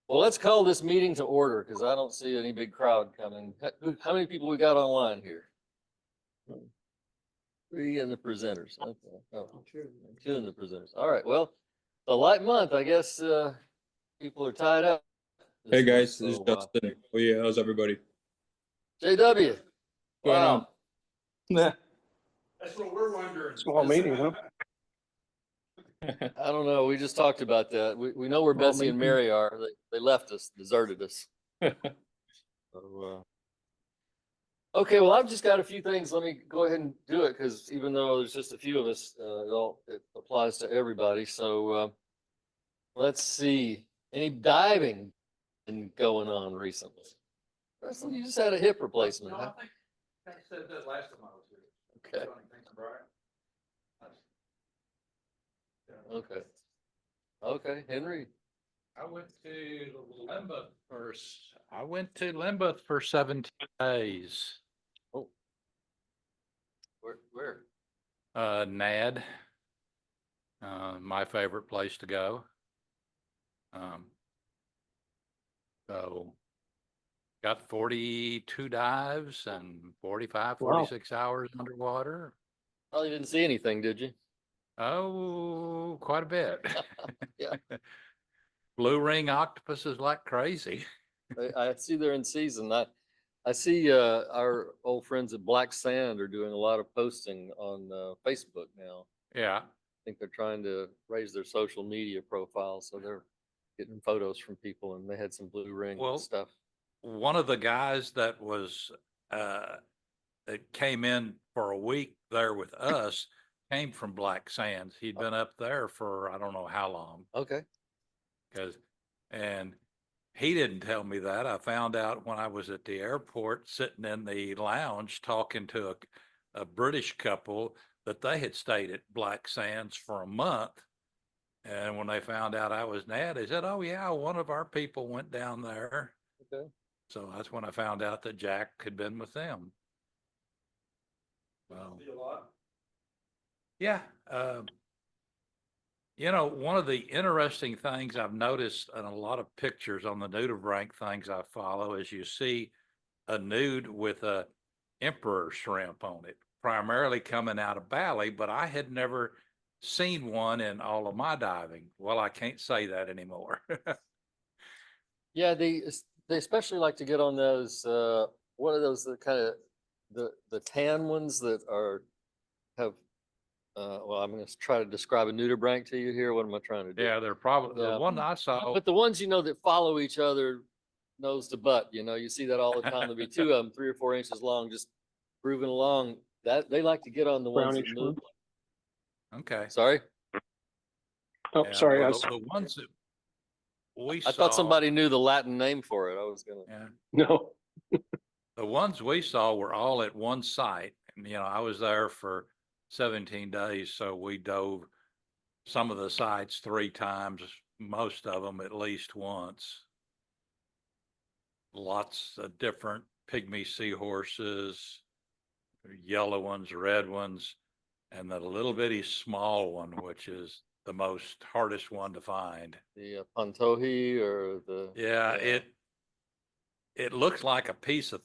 Well, let's call this meeting to order because I don't see any big crowd coming. How many people we got online here? 3 and the presenters. Okay. Oh, 2 and the presenters. All right. Well, the light month, I guess, people are tied up. Hey this guys, month, this is so, Justin. Oh yeah, how's everybody? JW. What's going on? Nah, That's what we're wondering. small meeting, huh? I don't know. We just talked about that. We know where Well, Bessie and maybe- Mary are. They left us, deserted us. So, okay, well, I've just got a few things. Let me go ahead and do it because even though there's just a few of us, it applies to everybody. So let's see. Any diving going on recently? Russell, you just had a hip replacement. No, Huh? I said that last time I was here. Okay. Thanks, Brian. Okay. Okay, Henry. I went to Lambeth for 17 days. Oh. Where? NAD, my favorite place to go. So got 42 dives and 45, Wow. 46 hours underwater. Probably didn't see anything, did you? Oh, quite a bit. Yeah. Blue ring octopuses like crazy. I see they're in season. I see our old friends at Black Sand are doing a lot of posting on Facebook now. Yeah. I think they're trying to raise their social media profile, so they're getting photos from people, and they had some blue ring Well, stuff. One of the guys that was that came in for a week there with us came from Black Sands. He'd been up there for I don't know how long. Okay. And he didn't tell me that. I found out when I was at the airport sitting in the lounge talking to a British couple that they had stayed at Black Sands for a month. And when they found out I was NAD, they said, "Oh yeah, one of our people went down there." Okay. So that's when I found out that Jack had been with them. Well, yeah. One of the interesting things I've noticed in a lot of pictures on the nudibranch things I follow is you see a nude with a emperor shrimp on it, primarily coming out of Bali, but I had never seen one in all of my diving. Well, I can't say that anymore. Yeah, they especially like to get on those. What are those? The kind of the tan ones that have. Well, I'm going to try to describe a nudibranch to you here. What am I trying to do? Yeah, they're probably Yeah. the one I saw. But the ones that follow each other nose to butt, you see that all the time. There'll be 2 of them, 3 or 4 inches long, just grooving along. That they like to get on the ones that Brownish move. one. Okay. Sorry, Oh, Yeah, sorry. well, the ones that we I saw. thought somebody knew the Latin name for it. I was gonna. Yeah. No. The ones we saw were all at one site. And, I was there for 17 days. So we dove some of the sites 3 times, most of them at least once. Lots of different pygmy seahorses, yellow ones, red ones, and the little bitty small one, which is the most hardest one to find. The Pantohi or the. Yeah, it looks like a piece of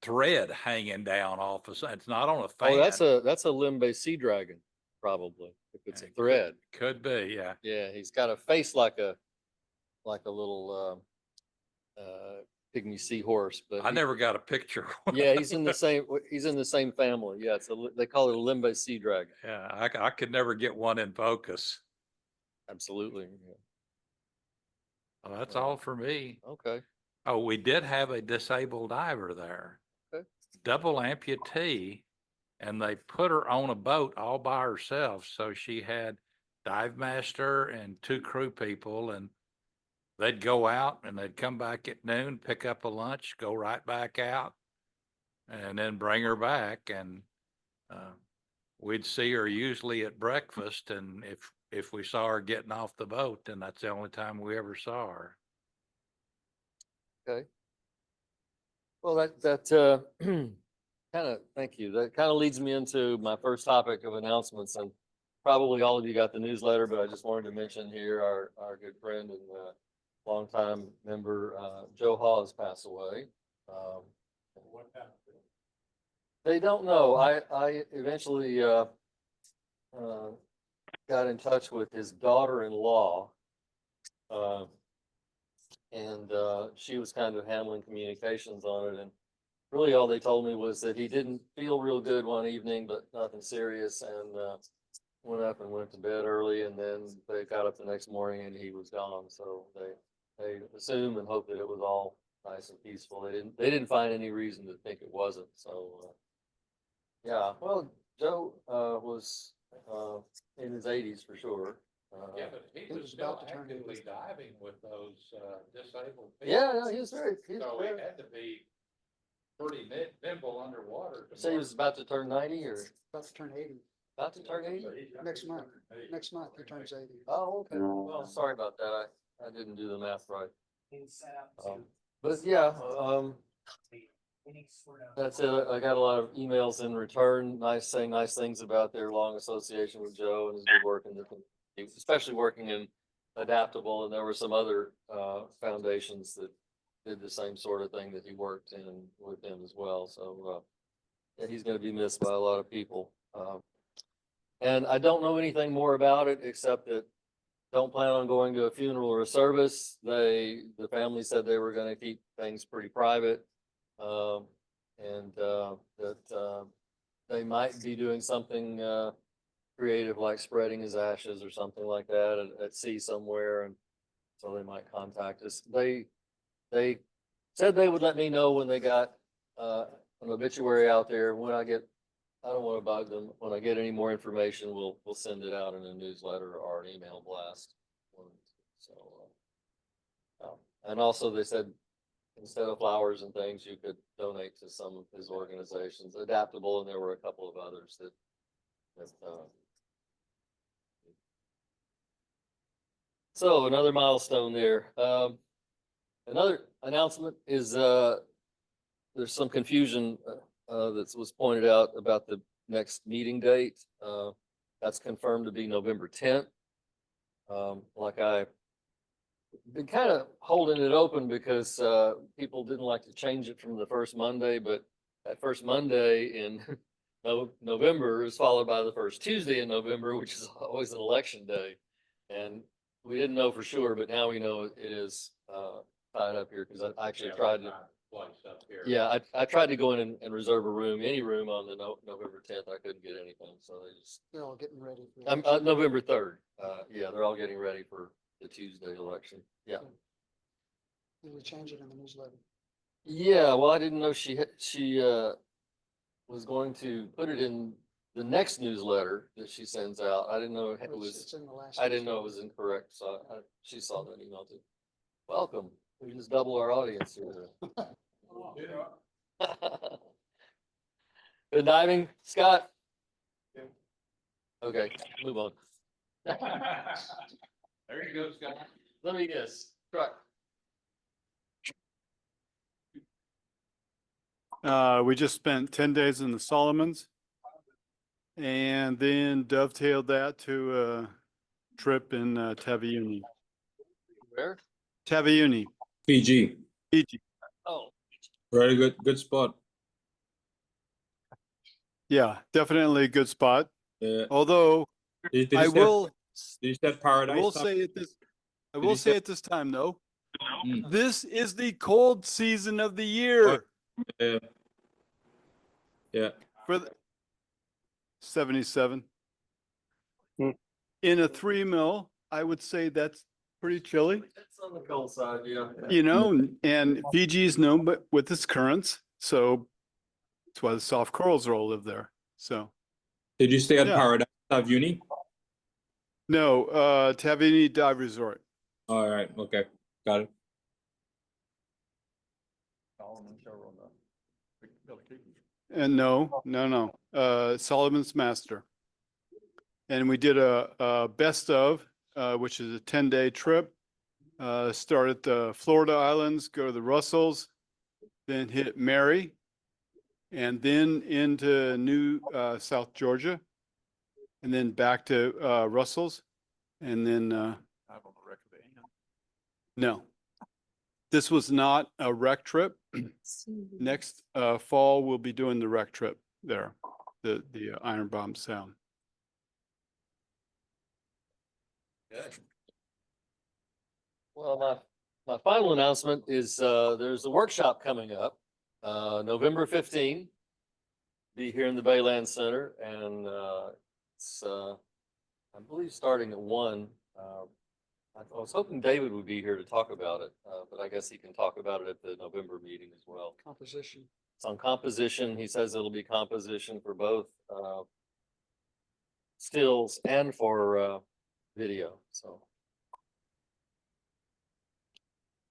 thread hanging down off of, it's not on a fan. Oh, that's a Limbe sea dragon, probably, if it's a It thread. Could be, yeah. Yeah, he's got a face like a little pygmy seahorse, but I never got a picture. yeah, he's in the same family. Yeah, they call it a Limbe sea dragon. Yeah, I could never get one in focus. Absolutely. Yeah. Well, that's all for me. Okay. Oh, we did have a disabled diver there. Okay. Double amputee, and they put her on a boat all by herself. So she had dive master and 2 crew people, and they'd go out and they'd come back at noon, pick up a lunch, go right back out, and then bring her back. And we'd see her usually at breakfast. And if we saw her getting off the boat, then that's the only time we ever saw her. Okay. Well, that thank you. That kind of leads me into my first topic of announcements, and probably all of you got the newsletter, but I just wanted to mention here our good friend and longtime member, Joe Hawes passed away. What happened? They don't know. I eventually, got in touch with his daughter-in-law. Uh, and, she was kind of handling communications on it, and really all they told me was that he didn't feel real good one evening, but nothing serious, and, went up and went to bed early, and then they got up the next morning and he was gone, so they assumed and hoped that it was all nice and peaceful. They didn't find any reason to think it wasn't, so, yeah, well, Joe, was, in his eighties for sure. Yeah, but he was still actively diving with those, disabled people. Yeah, no, he was So he had to be pretty nimble underwater. say he was about to turn 90 or About to turn 80 about to turn 80? next month. Next month he turns 80. Oh, okay. Well, sorry about that. I didn't do the math right. But yeah, that's it. I got a lot of emails in return, saying nice things about their long association with Joe and his good work in the community, especially working in Adaptable. And there were some other foundations that did the same sort of thing that he worked in with him as well. So yeah, he's going to be missed by a lot of people. And I don't know anything more about it except that don't plan on going to a funeral or a service. The family said they were going to keep things pretty private. And that they might be doing something creative, like spreading his ashes or something like that at sea somewhere, and so they might contact us. They said they would let me know when they got an obituary out there. When I don't want to bug them. When I get any more information, we'll send it out in a newsletter or an email blast. So, and also they said, instead of flowers and things, you could donate to some of his organizations, Adaptable, and there were a couple of others that. So another milestone there. Another announcement is there's some confusion that was pointed out about the next meeting date. That's confirmed to be November 10th. Like I've been kind of holding it open because people didn't like to change it from the first Monday, but that first Monday in November is followed by the first Tuesday in November, which is always an election day. And we didn't know for sure, but now we know it is tied up here because I actually tried to. Yeah, I tried to go in and reserve a room, any room on the November 10th. I couldn't get anything, so they just. They're all getting ready for November 3rd. Yeah, they're all getting ready for the Tuesday election. Yeah. Did we change it in the newsletter? Yeah, well, I didn't know she was going to put it in the next newsletter that she sends out. I didn't know it It's was. in the last. I didn't know it was incorrect, so she saw that email too. Welcome. We just double our audience here. Good diving, Scott? Okay, move on. There you go, Scott. Let me guess. Truck. We just spent 10 days in the Solomons and then dovetailed that to a trip in Taveuni. Where? Taveuni, PG. Fiji. Oh, Very good spot. Yeah, definitely a good spot. Yeah. Although Did you I say- will, Did you say paradise? I will Tom? say at this, I Did will you say say- at this time though, Mm. this is the cold season of the year Yeah. Yeah. for the 77. Hmm. In a 3 mil, I would say that's pretty chilly. it's on the cold side, yeah. You know, and Fiji is known but with its currents, so that's why the soft corals all live there. So Did you stay at Yeah. Paradise of Uni? no, Taveuni Dive Resort. All right. Okay. Got it. And no, Solomon's Master. And we did a best of, which is a 10-day trip. Start at the Florida Islands, go to the Russells, then hit Mary, and then into New South Georgia, and then back to Russells, and then no, This was not a rec trip. Next fall, we'll be doing the rec trip there, the Iron Bomb Sound. Well, my final announcement is, there's a workshop coming up, November 15. Be here in the Bayland Center, and, it's, I believe starting at 1. I was hoping David would be here to talk about it, but I guess he can talk about it at the November meeting as well. Composition. It's on composition. He says it'll be composition for both, stills and for, video, so.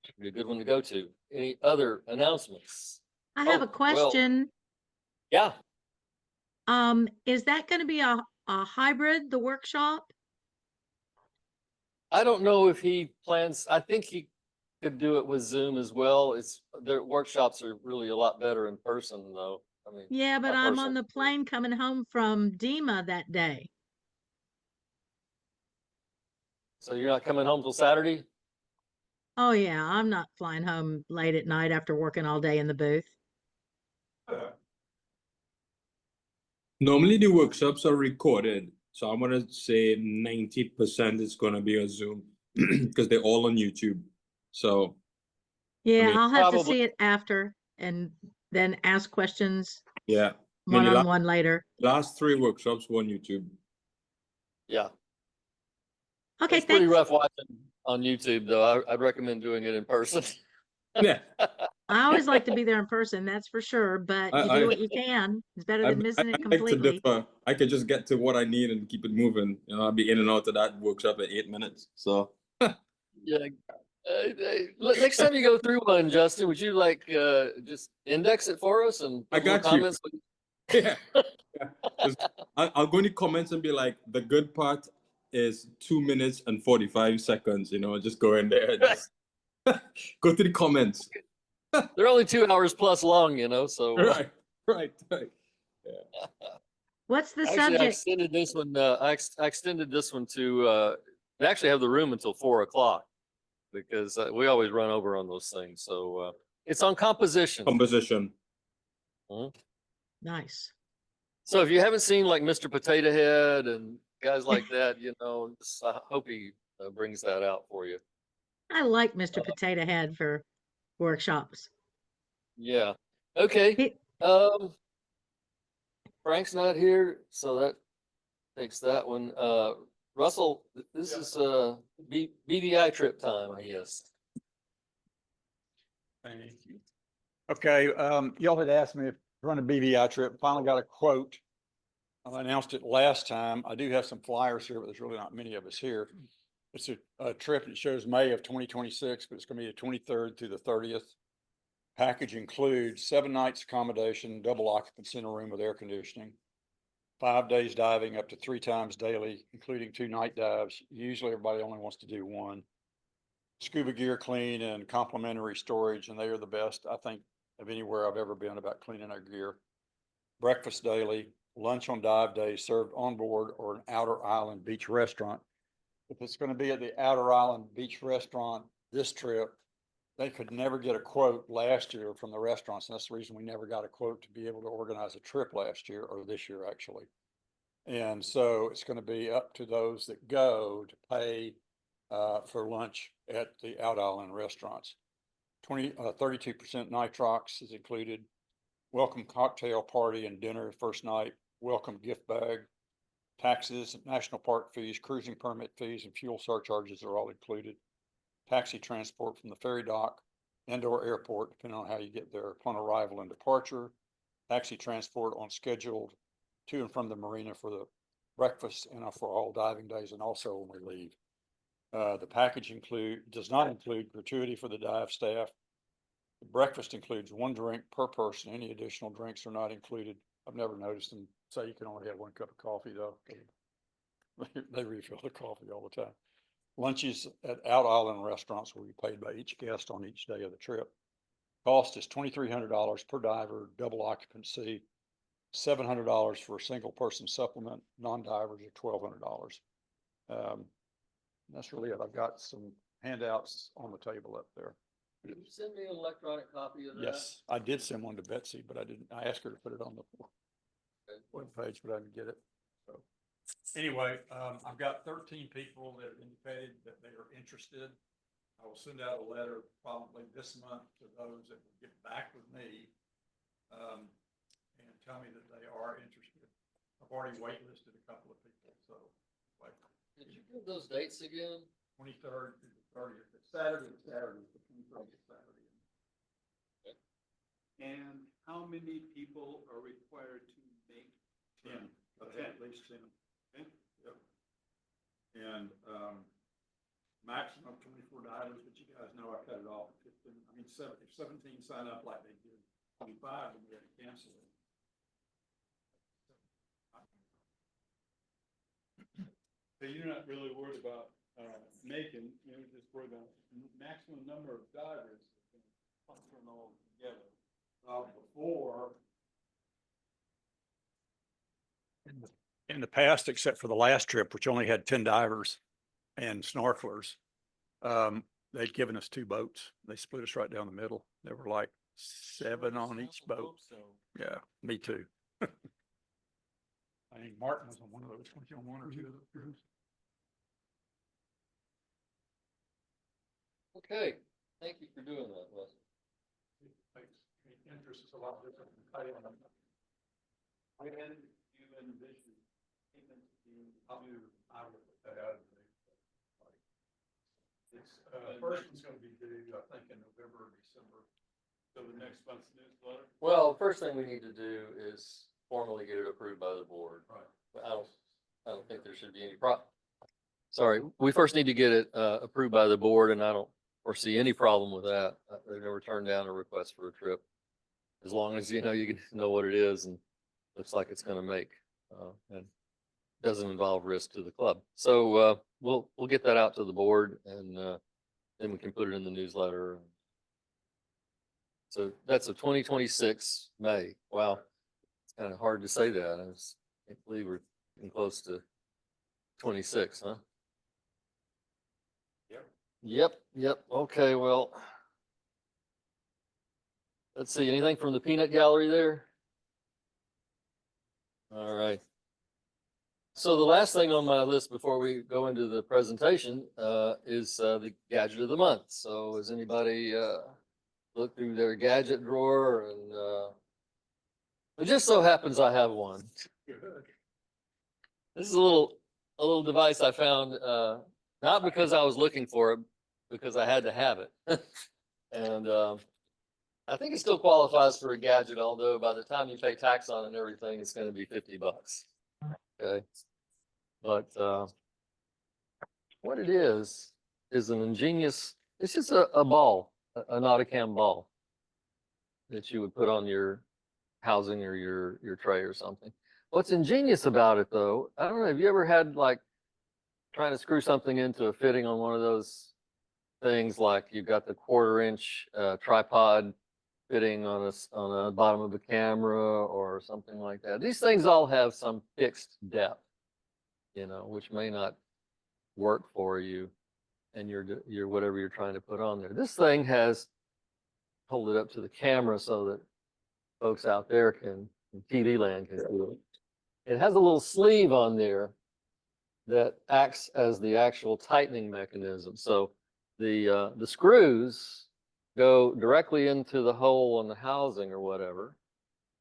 Should be a good one to go to. Any other announcements? I have Oh, a well- question. Yeah, Is that gonna be a hybrid, the workshop? I don't know if he plans, I think he could do it with Zoom as well. Their workshops are really a lot better in person though. I mean, Yeah, but my I'm personal- on the plane coming home from DEMA that day. So you're not coming home till Saturday? Oh, yeah, I'm not flying home late at night after working all day in the booth. Normally the workshops are recorded, so I'm gonna say 90% is gonna be a Zoom because they're all on YouTube. So Yeah, mean, I'll have to probably- see it after and then ask questions yeah, I mean, one-on-one later. last 3 workshops were on YouTube. Yeah, Okay, it's pretty thanks. rough watching on YouTube though. I'd recommend doing it in person. Yeah, I always like to be there in person, that's for sure, but you I- do what you can. It's better than missing it beg to completely. differ. I could just get to what I need and keep it moving. You know, I'll be in and out of that workshop in 8 minutes. So Yeah. Next time you go through one, Justin, would you like, just index it for us and I put little got you. comments? yeah, yeah. 'Cause I'll go in the comments and be like, the good part is 2 minutes and 45 seconds. You know, just go in there and just go to the comments. They're only 2 hours plus long, you know, so. Right. What's the Actually, I subject? extended this one, I extended this one to, they actually have the room until 4 o'clock. Because, we always run over on those things, so, it's on composition. Composition. Nice. So if you haven't seen like Mr. Potato Head and guys like that, you know, I hope he brings that out for you. I like Mr. Potato Head for workshops. Yeah, okay. He- Frank's not here, so that takes that one. Russell, this is BVI trip time, I guess. Thank you. Okay, y'all had asked me if run a BVI trip. Finally got a quote. I announced it last time. I do have some flyers here, but there's really not many of us here. It's a trip that shows May of 2026, but it's going to be the 23rd through the 30th. Package includes 7 nights accommodation, double occupancy in a room with air conditioning, 5 days diving up to 3 times daily, including 2 night dives. Usually everybody only wants to do 1. Scuba gear clean and complimentary storage, and they are the best, I think, of anywhere I've ever been about cleaning our gear. Breakfast daily, lunch on dive days served on board or an outer island beach restaurant. If it's going to be at the outer island beach restaurant this trip, they could never get a quote last year from the restaurants. And that's the reason we never got a quote to be able to organize a trip last year or this year, actually. And so it's going to be up to those that go to pay for lunch at the out island restaurants. 32% nitrox is included. Welcome cocktail party and dinner first night. Welcome gift bag. Taxes, national park fees, cruising permit fees, and fuel surcharges are all included. Taxi transport from the ferry dock and or airport, depending on how you get there upon arrival and departure. Taxi transport on scheduled to and from the marina for the breakfast and for all diving days, and also when we leave. The package does not include gratuity for the dive staff. The breakfast includes 1 drink per person. Any additional drinks are not included. I've never noticed them say you can only have 1 cup of coffee though. They refill the coffee all the time. Lunches at out island restaurants will be paid by each guest on each day of the trip. Cost is $2,300 per diver, double occupancy, $700 for a single person supplement. Non-divers are $1,200. That's really it. I've got some handouts on the table up there. Can you send me an electronic copy of that? Yes, I did send one to Betsy, but I asked her to put it on the webpage, but I didn't get it. So anyway, I've got 13 people that have indicated that they are interested. I will send out a letter probably this month to those that will get back with me, and tell me that they are interested. I've already waitlisted a couple of people, so like Did you give those dates again? 23rd through the 30th. It's Saturday, the 23rd is Saturday. And how many people are required to make? 10, at least 10. Yep. And, maximum of 24 divers, but you guys know I cut it off at 15. I mean, if 17 sign up like they did 25, then we had to cancel it. So you're not really worried about, making, you're just worried about maximum number of divers that can function all together. Before. In the past, except for the last trip, which only had 10 divers and snorkelers, they'd given us 2 boats. They split us right down the middle. There were like 7 on each boat. Yeah, me too. I think Martin was on one of those. Was he on one or 2 of those cruises? Okay, thank you for doing that, Wes. Interest is a lot different than pay on them. When do you envision payments being due? I will put that out. It's, first one's gonna be due, I think, in November or December. So the next month's newsletter? Well, the first thing we need to do is formally get it approved by the board. Right. But I don't think there should be any sorry, we first need to get it, approved by the board, and I don't foresee any problem with that. They've never turned down a request for a trip. As long as, you can know what it is and looks like it's gonna make, and doesn't involve risk to the club. So, we'll get that out to the board, and, then we can put it in the newsletter. So that's a 2026 May. Wow. It's kind of hard to say that. I can't believe we're getting close to 26, huh? Yep. Okay, well. Let's see, anything from the peanut gallery there? All right. So the last thing on my list before we go into the presentation, is, the gadget of the month. So has anybody, look through their gadget drawer? And it just so happens I have one. This is a little device I found, not because I was looking for it, because I had to have it. And I think it still qualifies for a gadget, although by the time you pay tax on it and everything, it's going to be $50. Okay. But what it is an ingenious, it's just a ball, a Nauticam ball that you would put on your housing or your tray or something. What's ingenious about it though, I don't know, have you ever had like trying to screw something into a fitting on one of those things, like you've got the 1/4-inch tripod fitting on the bottom of the camera or something like that. These things all have some fixed depth, which may not work for you and your whatever you're trying to put on there. This thing has, hold it up to the camera so that folks out there in TV land can see it. It has a little sleeve on there that acts as the actual tightening mechanism. So the screws go directly into the hole on the housing or whatever.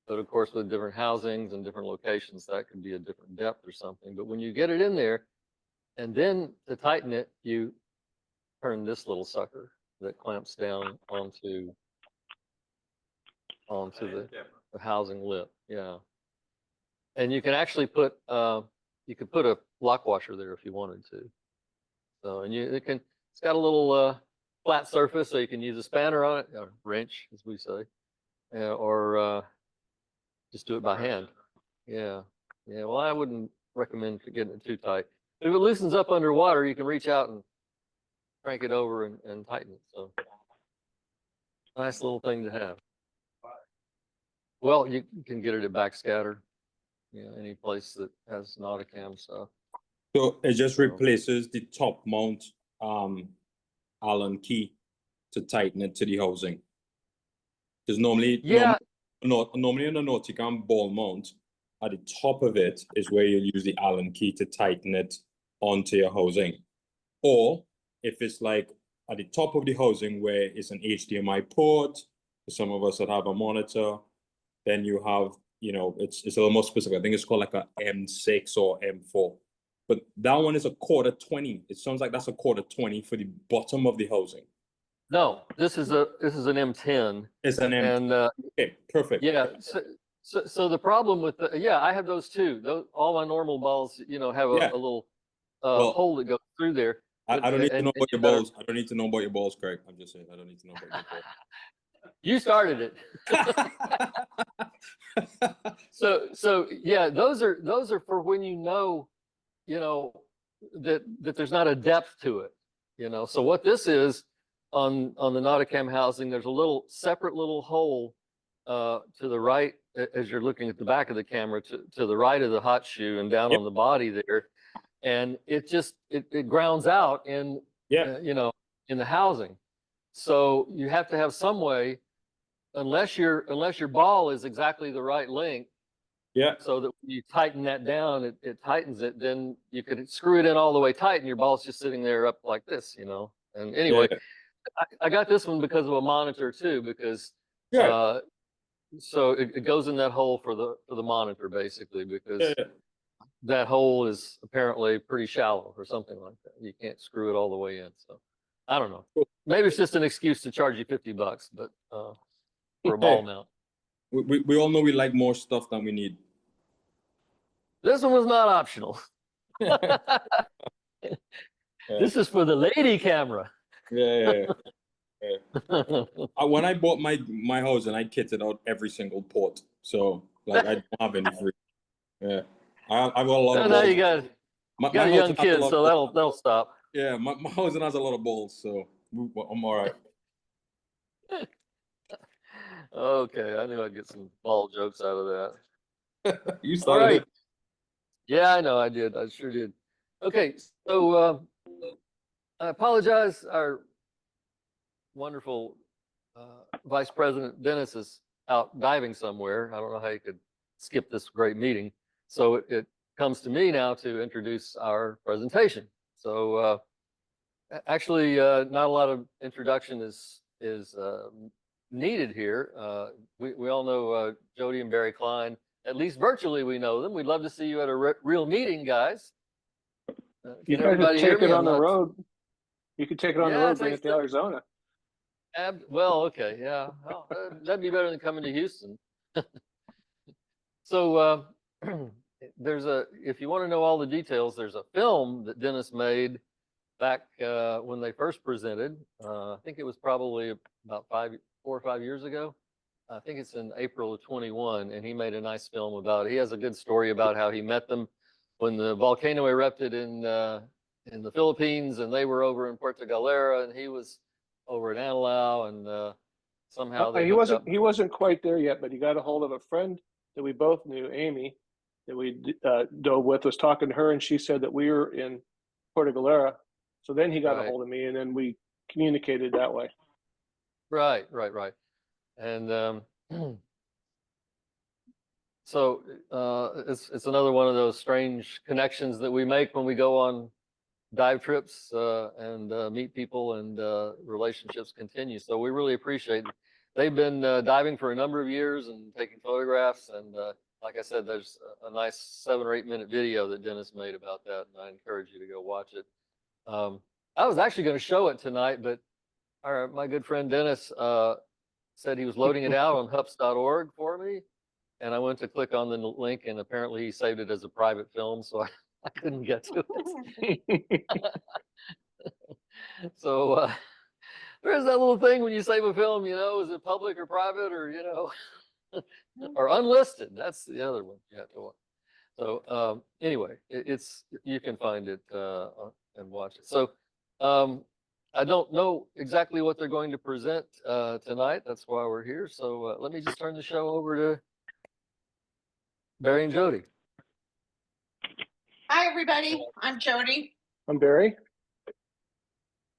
But of course, with different housings and different locations, that could be a different depth or something. But when you get it in there, and then to tighten it, you turn this little sucker that clamps down onto the housing lip. Yeah. And you can actually put, you could put a lock washer there if you wanted to. So, and it's got a little, flat surface, so you can use a spanner on it, or wrench, as we say, or just do it by hand. Yeah. Well, I wouldn't recommend getting it too tight. If it loosens up underwater, you can reach out and crank it over and tighten it. So, nice little thing to have. Well, you can get it at Backscatter, any place that has Nauticam stuff. So it just So- replaces the top mount Allen key to tighten it to the housing. Because normally, Yeah. normally in a Nauticam ball mount, at the top of it is where you use the Allen key to tighten it onto your housing. Or if it's like at the top of the housing where it's an HDMI port, for some of us that have a monitor, then you have, you know, it's a little more specific. I think it's called like a M6 or M4. But that one is a quarter 20. It sounds like that's a quarter 20 for the bottom of the housing. No, this is an M10. It's an M. And Okay, perfect. yeah, so the problem with I have those too. All my normal balls, you know, have a little Well, hole that goes through there. I don't need to know about your better- balls. I don't need to know about your balls, Craig. I'm just saying, I don't need to know about your You started it. So yeah, those are for when you know that there's not a depth to it, you know. So what this is on the Nauticam housing, there's a little separate little hole to the right as you're looking at the back of the camera to the right of the hot shoe and down on the body there, and it just it grounds out in you know, in the housing. So you have to have some way, unless your ball is exactly the right length, so that when you tighten that down, it tightens it, then you could screw it in all the way tight and your ball's just sitting there up like this, you know. And anyway, I got this one because of a monitor too, because so it goes in that hole for the monitor basically, because that hole is apparently pretty shallow or something like that. You can't screw it all the way in. So I don't know. Maybe it's just an excuse to charge you $50, but for a ball mount. We all know we like more stuff than we need. This one was not optional. This is for the lady camera. When I bought my house, and I kitted out every single port, so like I don't have any free. I've got a lot of now balls. you got My a young kid, so that'll stop. Yeah, my house has a lot of balls, so I'm all right. Okay, I knew I'd get some ball jokes out of that. You started it. Yeah, I know I did. I sure did. Okay, so I apologize. Our wonderful Vice President Dennis is out diving somewhere. I don't know how you could skip this great meeting. So it comes to me now to introduce our presentation. So actually, not a lot of introduction is needed here. We all know Jody and Barry Cline. At least virtually, we know them. We'd love to see you at a real meeting, guys. You guys could take it on the road. You could take it on the road, bring it to Arizona. Well, okay, yeah. Well, that'd be better than coming to Houston. So if you want to know all the details, there's a film that Dennis made back when they first presented. I think it was probably about 4 or 5 years ago. I think it's in April of 21, and he made a nice film about it. He has a good story about how he met them when the volcano erupted in the Philippines, and they were over in Puerto Galera, and he was over in Anilao, and somehow they he wasn't quite there yet, but he got a hold of a friend that we both knew, Amy, that we dove with, was talking to her, and she said that we were in Puerto Galera. So then he got a hold of me, and then we communicated that way. Right. And so it's another one of those strange connections that we make when we go on dive trips and meet people, and relationships continue. So we really appreciate it. They've been diving for a number of years and taking photographs. And like I said, there's a nice 7 or 8 minute video that Dennis made about that, and I encourage you to go watch it. I was actually going to show it tonight, but my good friend Dennis said he was loading it out on HUPS.org for me. And I went to click on the link, and apparently he saved it as a private film, so I couldn't get to it. So there's that little thing when you save a film, you know, is it public or private, or, you know, or unlisted? That's the other one you have to watch. So anyway, you can find it and watch it. So I don't know exactly what they're going to present tonight. That's why we're here. So let me just turn the show over to Barry and Jody. Hi, everybody. I'm Jody. I'm Barry.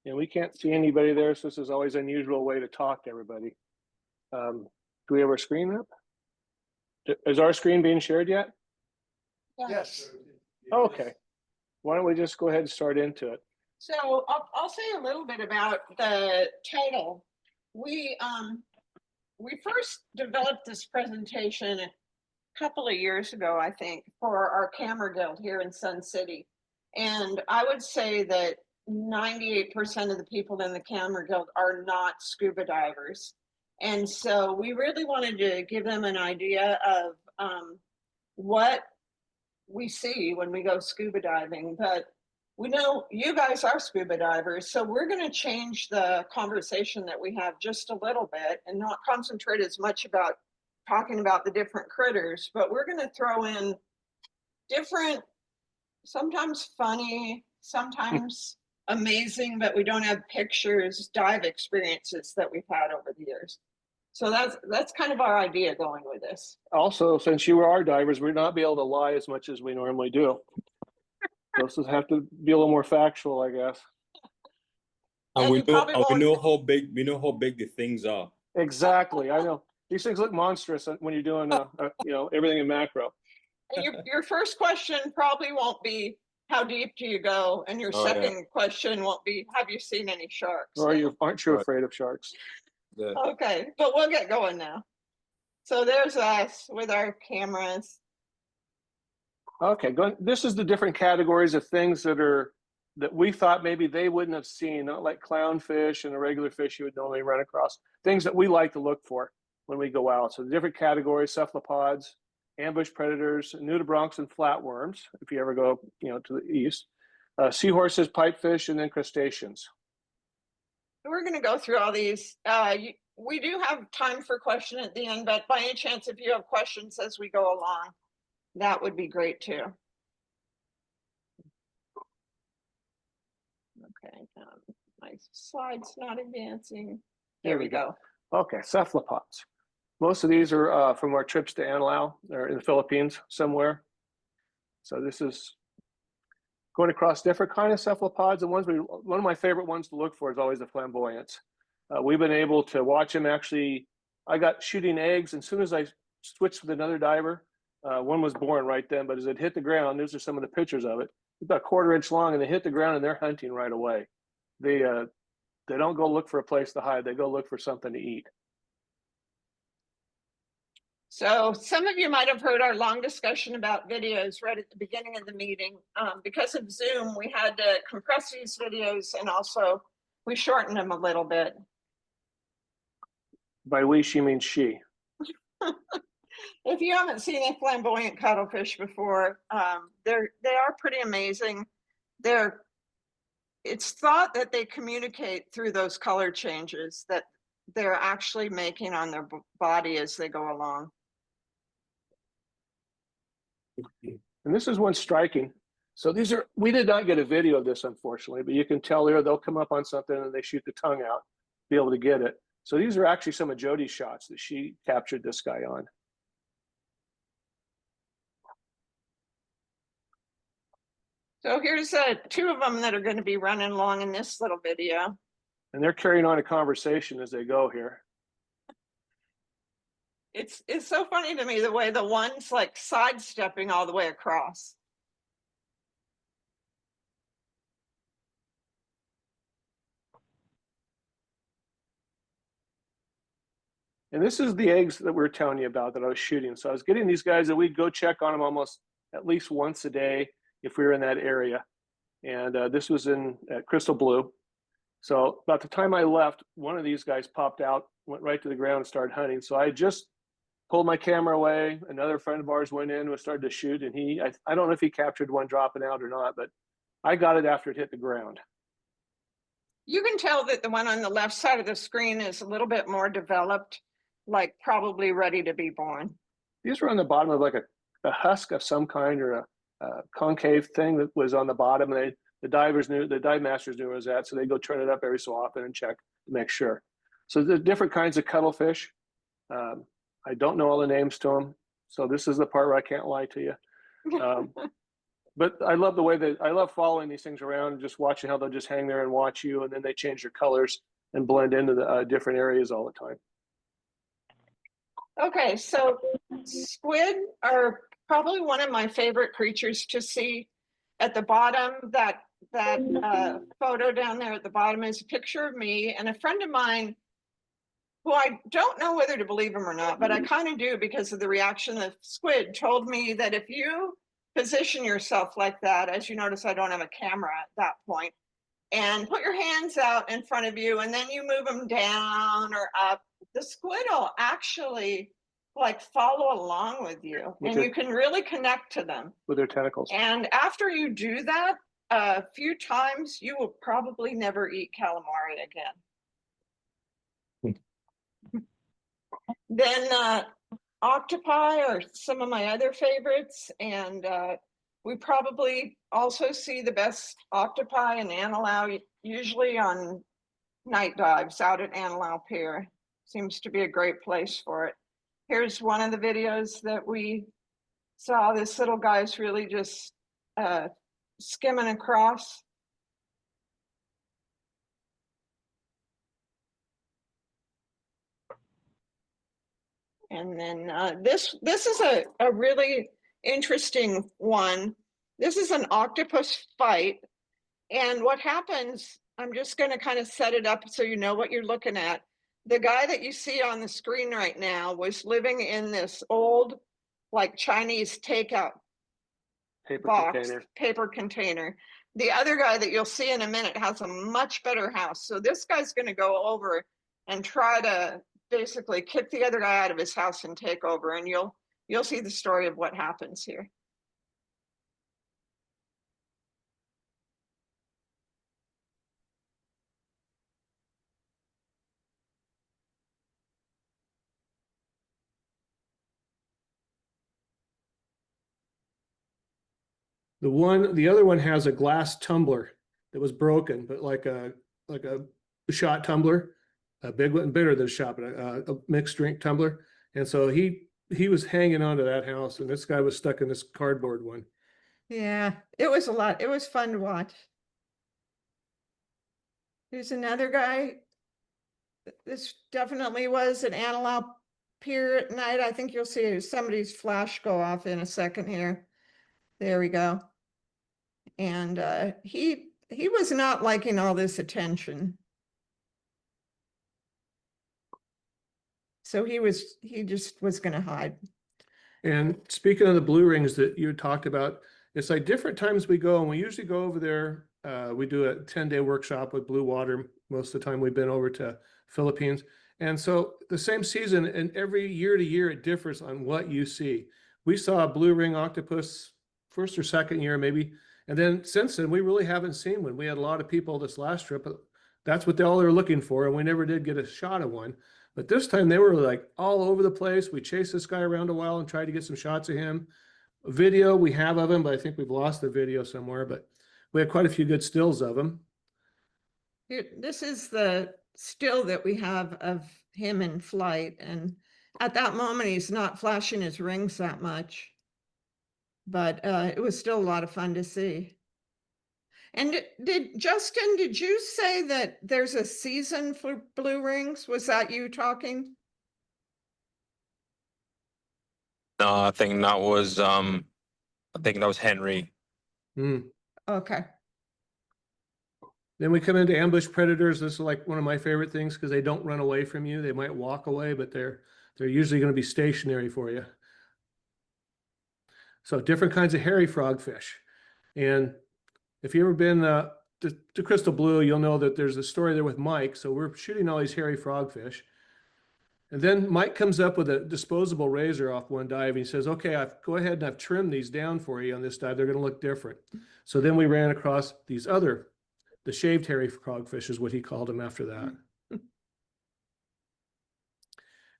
and we can't see anybody there, so this is always an unusual way to talk to everybody. Do we have our screen up? Is our screen being shared yet? Yes. Okay. Why don't we just go ahead and start into it? So I'll say a little bit about the title. We first developed this presentation a couple of years ago, I think, for our camera guild here in Sun City. And I would say that 98% of the people in the camera guild are not scuba divers. And so we really wanted to give them an idea of what we see when we go scuba diving. But we know you guys are scuba divers, so we're going to change the conversation that we have just a little bit and not concentrate as much about talking about the different critters, but we're going to throw in different, sometimes funny, sometimes amazing, but we don't have pictures, dive experiences that we've had over the years. So that's kind of our idea going with this. Also, since you are divers, we're not be able to lie as much as we normally do. This will have to be a little more factual, I guess. And And we you know, probably and we won't- know how big, we know how big the things are. Exactly. I know these things look monstrous when you're doing, you know, everything in macro. And your first question probably won't be, how deep do you go? And your Oh, yeah. second question won't be, have you seen any sharks? Or aren't you Right. afraid of sharks? Yeah. Okay, but we'll get going now. So there's us with our cameras. Okay, this is the different categories of things that we thought maybe they wouldn't have seen, not like clownfish and a regular fish you would normally run across. Things that we like to look for when we go out. So the different categories: cephalopods, ambush predators, nudibranchs, and flatworms, if you ever go, you know, to the east. Seahorses, pipefish, and then crustaceans. We're going to go through all these. We do have time for question at the end, but by any chance, if you have questions as we go along, that would be great too. Okay, my slide's not advancing. There we go. Okay, cephalopods. Most of these are from our trips to Anilao, or in the Philippines somewhere. So this is going across different kind of cephalopods. And one of my favorite ones to look for is always the flamboyants. We've been able to watch them actually. I got shooting eggs, and as soon as I switched with another diver, one was born right then, but as it hit the ground, these are some of the pictures of it. It's about a 1/4 inch long, and they hit the ground and they're hunting right away. They don't go look for a place to hide. They go look for something to eat. So some of you might have heard our long discussion about videos right at the beginning of the meeting. Because of Zoom, we had to compress these videos, and also we shortened them a little bit. By we, she means she. If you haven't seen a flamboyant cuttlefish before, they are pretty amazing. It's thought that they communicate through those color changes that they're actually making on their body as they go along. And this is one striking. So we did not get a video of this, unfortunately, but you can tell here they'll come up on something and they shoot the tongue out, be able to get it. So these are actually some of Jody's shots that she captured this guy on. So here's two of them that are going to be running along in this little video. And they're carrying on a conversation as they go here. It's so funny to me the way the one's like sidestepping all the way across. And this is the eggs that we were telling you about that I was shooting. So I was getting these guys that we'd go check on them almost at least once a day if we were in that area. And this was at Crystal Blue. So about the time I left, one of these guys popped out, went right to the ground and started hunting. So I just pulled my camera away. Another friend of ours went in and started to shoot. And I don't know if he captured one dropping out or not, but I got it after it hit the ground. You can tell that the one on the left side of the screen is a little bit more developed, like probably ready to be born. These were on the bottom of like a husk of some kind, or a concave thing that was on the bottom. And the dive masters knew where it was at. So they go turn it up every so often and check to make sure. So there's different kinds of cuttlefish. I don't know all the names to them. So this is the part where I can't lie to you. But I love the way that I love following these things around and just watching how they'll just hang there and watch you, and then they change their colors and blend into the different areas all the time. Okay, so squid are probably one of my favorite creatures to see. At the bottom, that photo down there at the bottom is a picture of me and a friend of mine who I don't know whether to believe him or not, but I kind of do because of the reaction of squid told me that if you position yourself like that, as you notice, I don't have a camera at that point, and put your hands out in front of you and then you move them down or up, the squid will actually like follow along with you and you can really connect to them with their tentacles. And after you do that a few times, you will probably never eat calamari again. Then octopi are some of my other favorites, and we probably also see the best octopi in Antelope, usually on night dives out at Antelope Pier. Seems to be a great place for it. Here's one of the videos that we saw. This little guy's really just skimming across. And then this is a really interesting one. This is an octopus fight. And what happens, I'm just going to kind of set it up so you know what you're looking at. The guy that you see on the screen right now was living in this old, like Chinese takeout paper container. The other guy that you'll see in a minute has a much better house. So this guy's going to go over and try to basically kick the other guy out of his house and take over, and you'll see the story of what happens here. The other one has a glass tumbler that was broken, but like a shot tumbler, a big one, bigger than a shot, but a mixed drink tumbler. And so he was hanging on to that house, and this guy was stuck in this cardboard one. Yeah, it was a lot. It was fun to watch. Here's another guy. This definitely was an Antelope Pier at night. I think you'll see somebody's flash go off in a second here. There we go. And he was not liking all this attention. So he just was going to hide. And speaking of the blue rings that you talked about, it's like different times we go, and we usually go over there. We do a 10-day workshop with Blue Water. Most of the time we've been over to Philippines. And so the same season, and every year to year, it differs on what you see. We saw a blue ring octopus first or second year, maybe. And then since then, we really haven't seen one. We had a lot of people this last trip, but that's what all they were looking for. And we never did get a shot of one. But this time they were like all over the place. We chased this guy around a while and tried to get some shots of him. A video we have of him, but I think we've lost the video somewhere, but we had quite a few good stills of him. This is the still that we have of him in flight. And at that moment, he's not flashing his rings that much. But it was still a lot of fun to see. And Justin, did you say that there's a season for blue rings? Was that you talking? No, I think that was Henry. Okay. Then we come into ambush predators. This is like one of my favorite things because they don't run away from you. They might walk away, but they're usually going to be stationary for you. So different kinds of hairy frogfish. And if you've ever been to Crystal Blue, you'll know that there's a story there with Mike. So we're shooting all these hairy frogfish. And then Mike comes up with a disposable razor off one dive. And he says, okay, go ahead and I've trimmed these down for you on this dive. They're going to look different. So then we ran across these the shaved hairy frogfish is what he called them after that.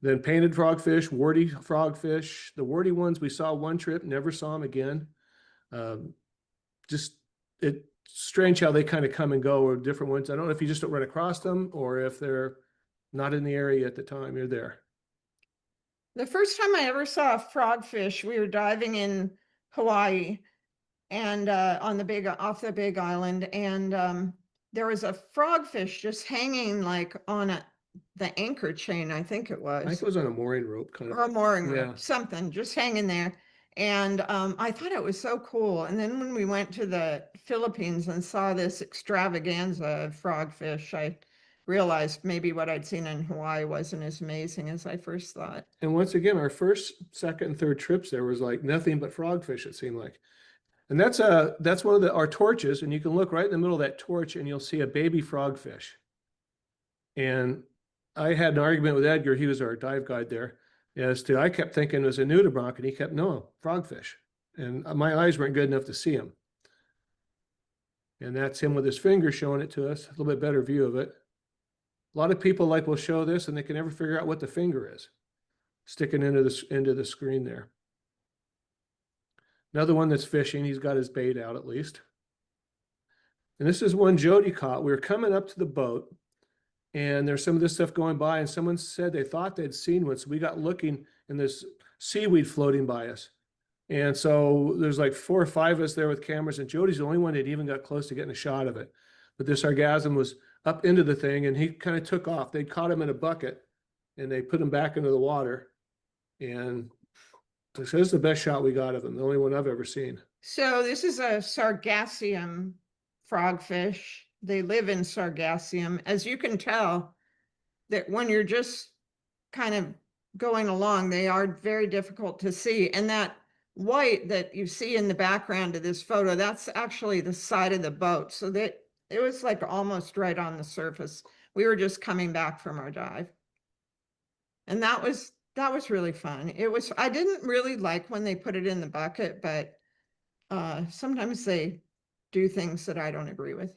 Then painted frogfish, warty frogfish. The warty ones we saw one trip, never saw them again. It's strange how they kind of come and go, or different ones. I don't know if you just don't run across them or if they're not in the area at the time you're there. The first time I ever saw a frogfish, we were diving in Hawaii, and on the off the big island, and there was a frogfish just hanging like on the anchor chain, I think it I think was, it was on a mooring rope kind or a of. mooring Yeah. rope, something just hanging there. And I thought it was so cool. And then when we went to the Philippines and saw this extravaganza of frogfish, I realized maybe what I'd seen in Hawaii wasn't as amazing as I first thought. And once again, our first, second, and third trips there was like nothing but frogfish, it seemed like. And that's one of our torches, and you can look right in the middle of that torch and you'll see a baby frogfish. And I had an argument with Edgar, he was our dive guide there, as to, I kept thinking it was a nudibranch, and he kept, no, frogfish. And my eyes weren't good enough to see him. And that's him with his finger showing it to us, a little bit better view of it. A lot of people will show this and they can never figure out what the finger is sticking into the screen there. Another one that's fishing, he's got his bait out at least. And this is one Jody caught. We were coming up to the boat and there's some of this stuff going by, and someone said they thought they'd seen one. So we got looking, and there's seaweed floating by us. And so there's like 4 or 5 of us there with cameras, and Jody's the only one that even got close to getting a shot of it. But this sargassum was up into the thing, and he kind of took off. They caught him in a bucket and they put him back into the water. And this is the best shot we got of him, the only one I've ever seen. So this is a sargassum frogfish. They live in sargassum. As you can tell, that when you're just kind of going along, they are very difficult to see. And that white that you see in the background of this photo, that's actually the side of the boat. So that it was like almost right on the surface. We were just coming back from our dive. And that was really fun. I didn't really like when they put it in the bucket, but sometimes they do things that I don't agree with.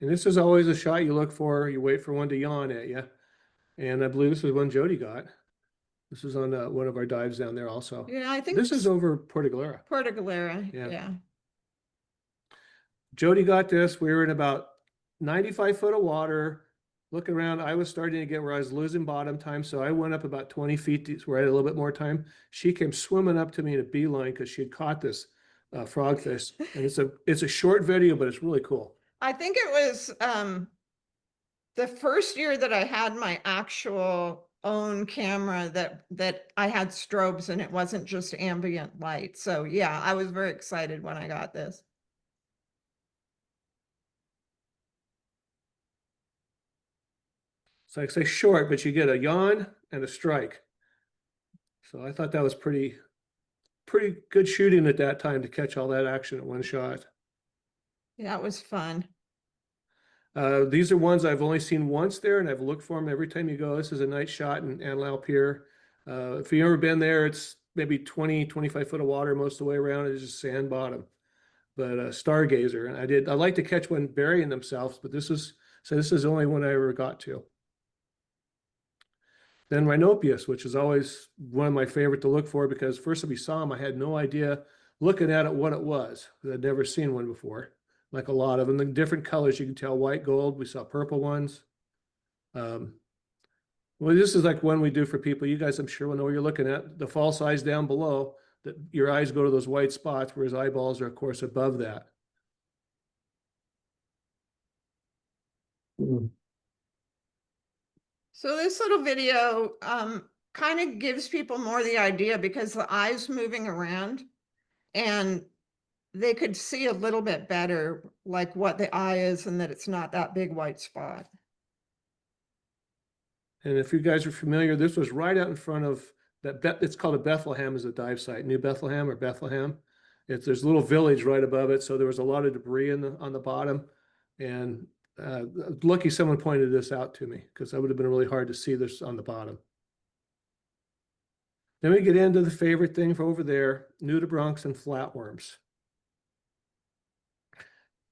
And this is always a shot you look for. You wait for one to yawn at you. And I believe this is one Jody got. This is on one of our dives down there also. Yeah, I think this is over Puerto Galera. Puerto Galera. Yeah. Yeah. Jody got this. We were in about 95 foot of water. Looking around, I was starting to get where I was losing bottom time. So I went up about 20 feet where I had a little bit more time. She came swimming up to me in a beeline because she had caught this frogfish. And it's a short video, but it's really cool. I think it was the first year that I had my actual own camera that I had strobes and it wasn't just ambient light. So yeah, I was very excited when I got this. So I say short, but you get a yawn and a strike. So I thought that was pretty good shooting at that time to catch all that action at one shot. Yeah, it was fun. These are ones I've only seen once there, and I've looked for them every time you go. This is a night shot in Antelope Pier. If you've ever been there, it's maybe 20, 25 foot of water most of the way around. It's just sand bottom. But stargazer, and I like to catch one burying themselves, but this is the only one I ever got to. Then Rhinopius, which is always one of my favorite to look for, because first we saw them, I had no idea looking at it what it was, because I'd never seen one before. Like a lot of them, the different colors, you can tell white, gold. We saw purple ones. Well, this is like one we do for people. You guys, I'm sure, will know what you're looking at. The false eyes down below, that your eyes go to those white spots, whereas eyeballs are, of course, above that. So this little video kind of gives people more the idea, because the eye's moving around and they could see a little bit better like what the eye is and that it's not that big white spot. And if you guys are familiar, this was right out in front of that. It's called a Bethlehem as a dive site, New Bethlehem or Bethlehem. There's a little village right above it. So there was a lot of debris on the bottom. And lucky someone pointed this out to me, because that would have been really hard to see this on the bottom. Then we get into the favorite thing for over there, nudibranchs and flatworms.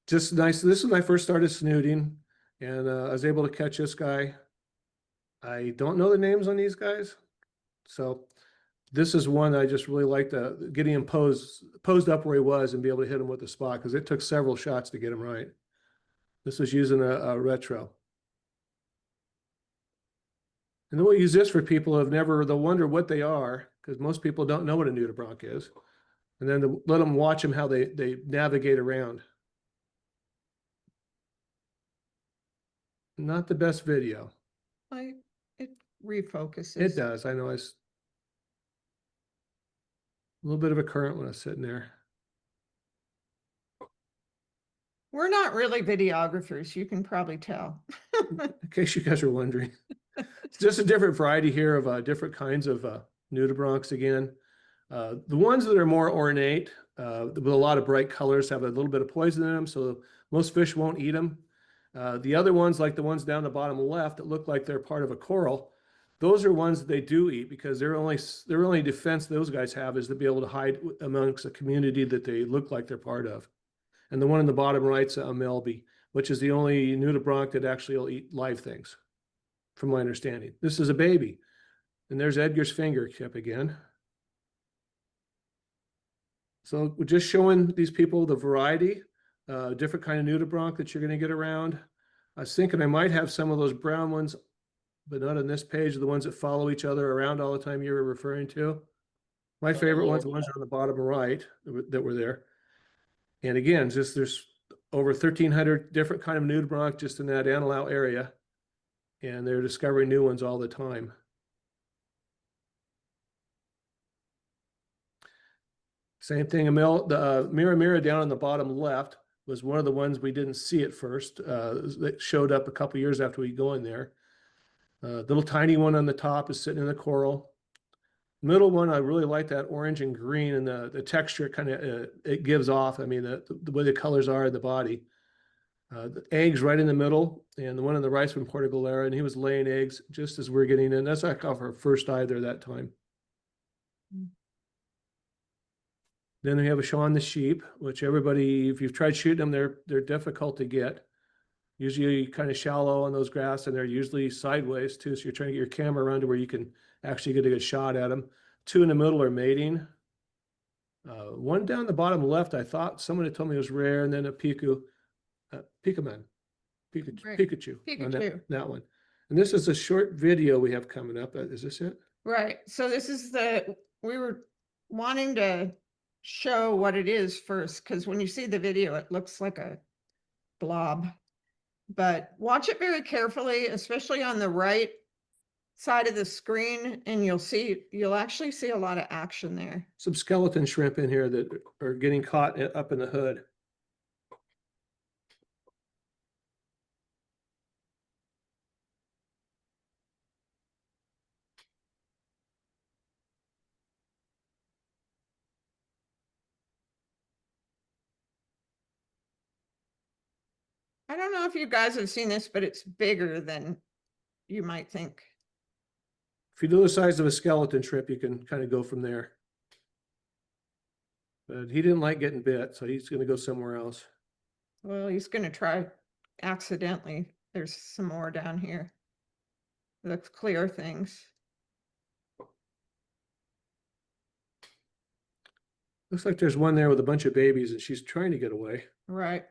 Just nice. This is when I first started snooting, and I was able to catch this guy. I don't know the names on these guys. So this is one I just really liked, getting him posed up where he was and be able to hit him with the spot, because it took several shots to get him right. This was using a retro. And then we'll use this for people who have never, they'll wonder what they are, because most people don't know what a nudibranch is. And then let them watch them how they navigate around. Not the best video. It refocuses. It does. I know it's a little bit of a current when I was sitting there. We're not really videographers, you can probably tell. In case you guys are wondering. It's just a different variety here of different kinds of nudibranchs again. The ones that are more ornate, with a lot of bright colors, have a little bit of poison in them, so most fish won't eat them. The other ones, like the ones down the bottom left that look like they're part of a coral, those are ones that they do eat because their only defense those guys have is to be able to hide amongst a community that they look like they're part of. And the one in the bottom right's a melby, which is the only nudibranch that actually will eat live things, from my understanding. This is a baby. And there's Edgar's fingertip again. So we're just showing these people the variety, different kind of nudibranch that you're going to get around. I was thinking I might have some of those brown ones, but not on this page, the ones that follow each other around all the time you were referring to. My favorite ones, the ones on the bottom right that were there. And again, just there's over 1,300 different kind of nudibranch just in that Anilau area. And they're discovering new ones all the time. Same thing, the Mira down on the bottom left was one of the ones we didn't see at first. That showed up a couple years after we go in there. Little tiny one on the top is sitting in the coral. Middle one, I really like that orange and green, and the texture kind of it gives off. I mean, the way the colors are in the body. The eggs right in the middle, and the one on the right's from Puerto Galera, and he was laying eggs just as we're getting in. That's like off our first dive there that time. Then we have a Sean the sheep, which everybody, if you've tried shooting them, they're difficult to get. Usually kind of shallow on those grass, and they're usually sideways too. So you're trying to get your camera around to where you can actually get a good shot at them. Two in the middle are mating. One down the bottom left, I thought someone had told me it was rare, and then a Pikachu Right. Pikachu on Pikachu. that one. And this is a short video we have coming up. Is this it? Right, so this is we were wanting to show what it is first, because when you see the video, it looks like a blob. But watch it very carefully, especially on the right side of the screen, and you'll actually see a lot of action there. Some skeleton shrimp in here that are getting caught up in the hood. I don't know if you guys have seen this, but it's bigger than you might think. If you know the size of a skeleton shrimp, you can kind of go from there. But he didn't like getting bit, so he's going to go somewhere else. Well, he's going to try accidentally. There's some more down here. The clear things. Looks like there's one there with a bunch of babies, and she's trying to get away. Right.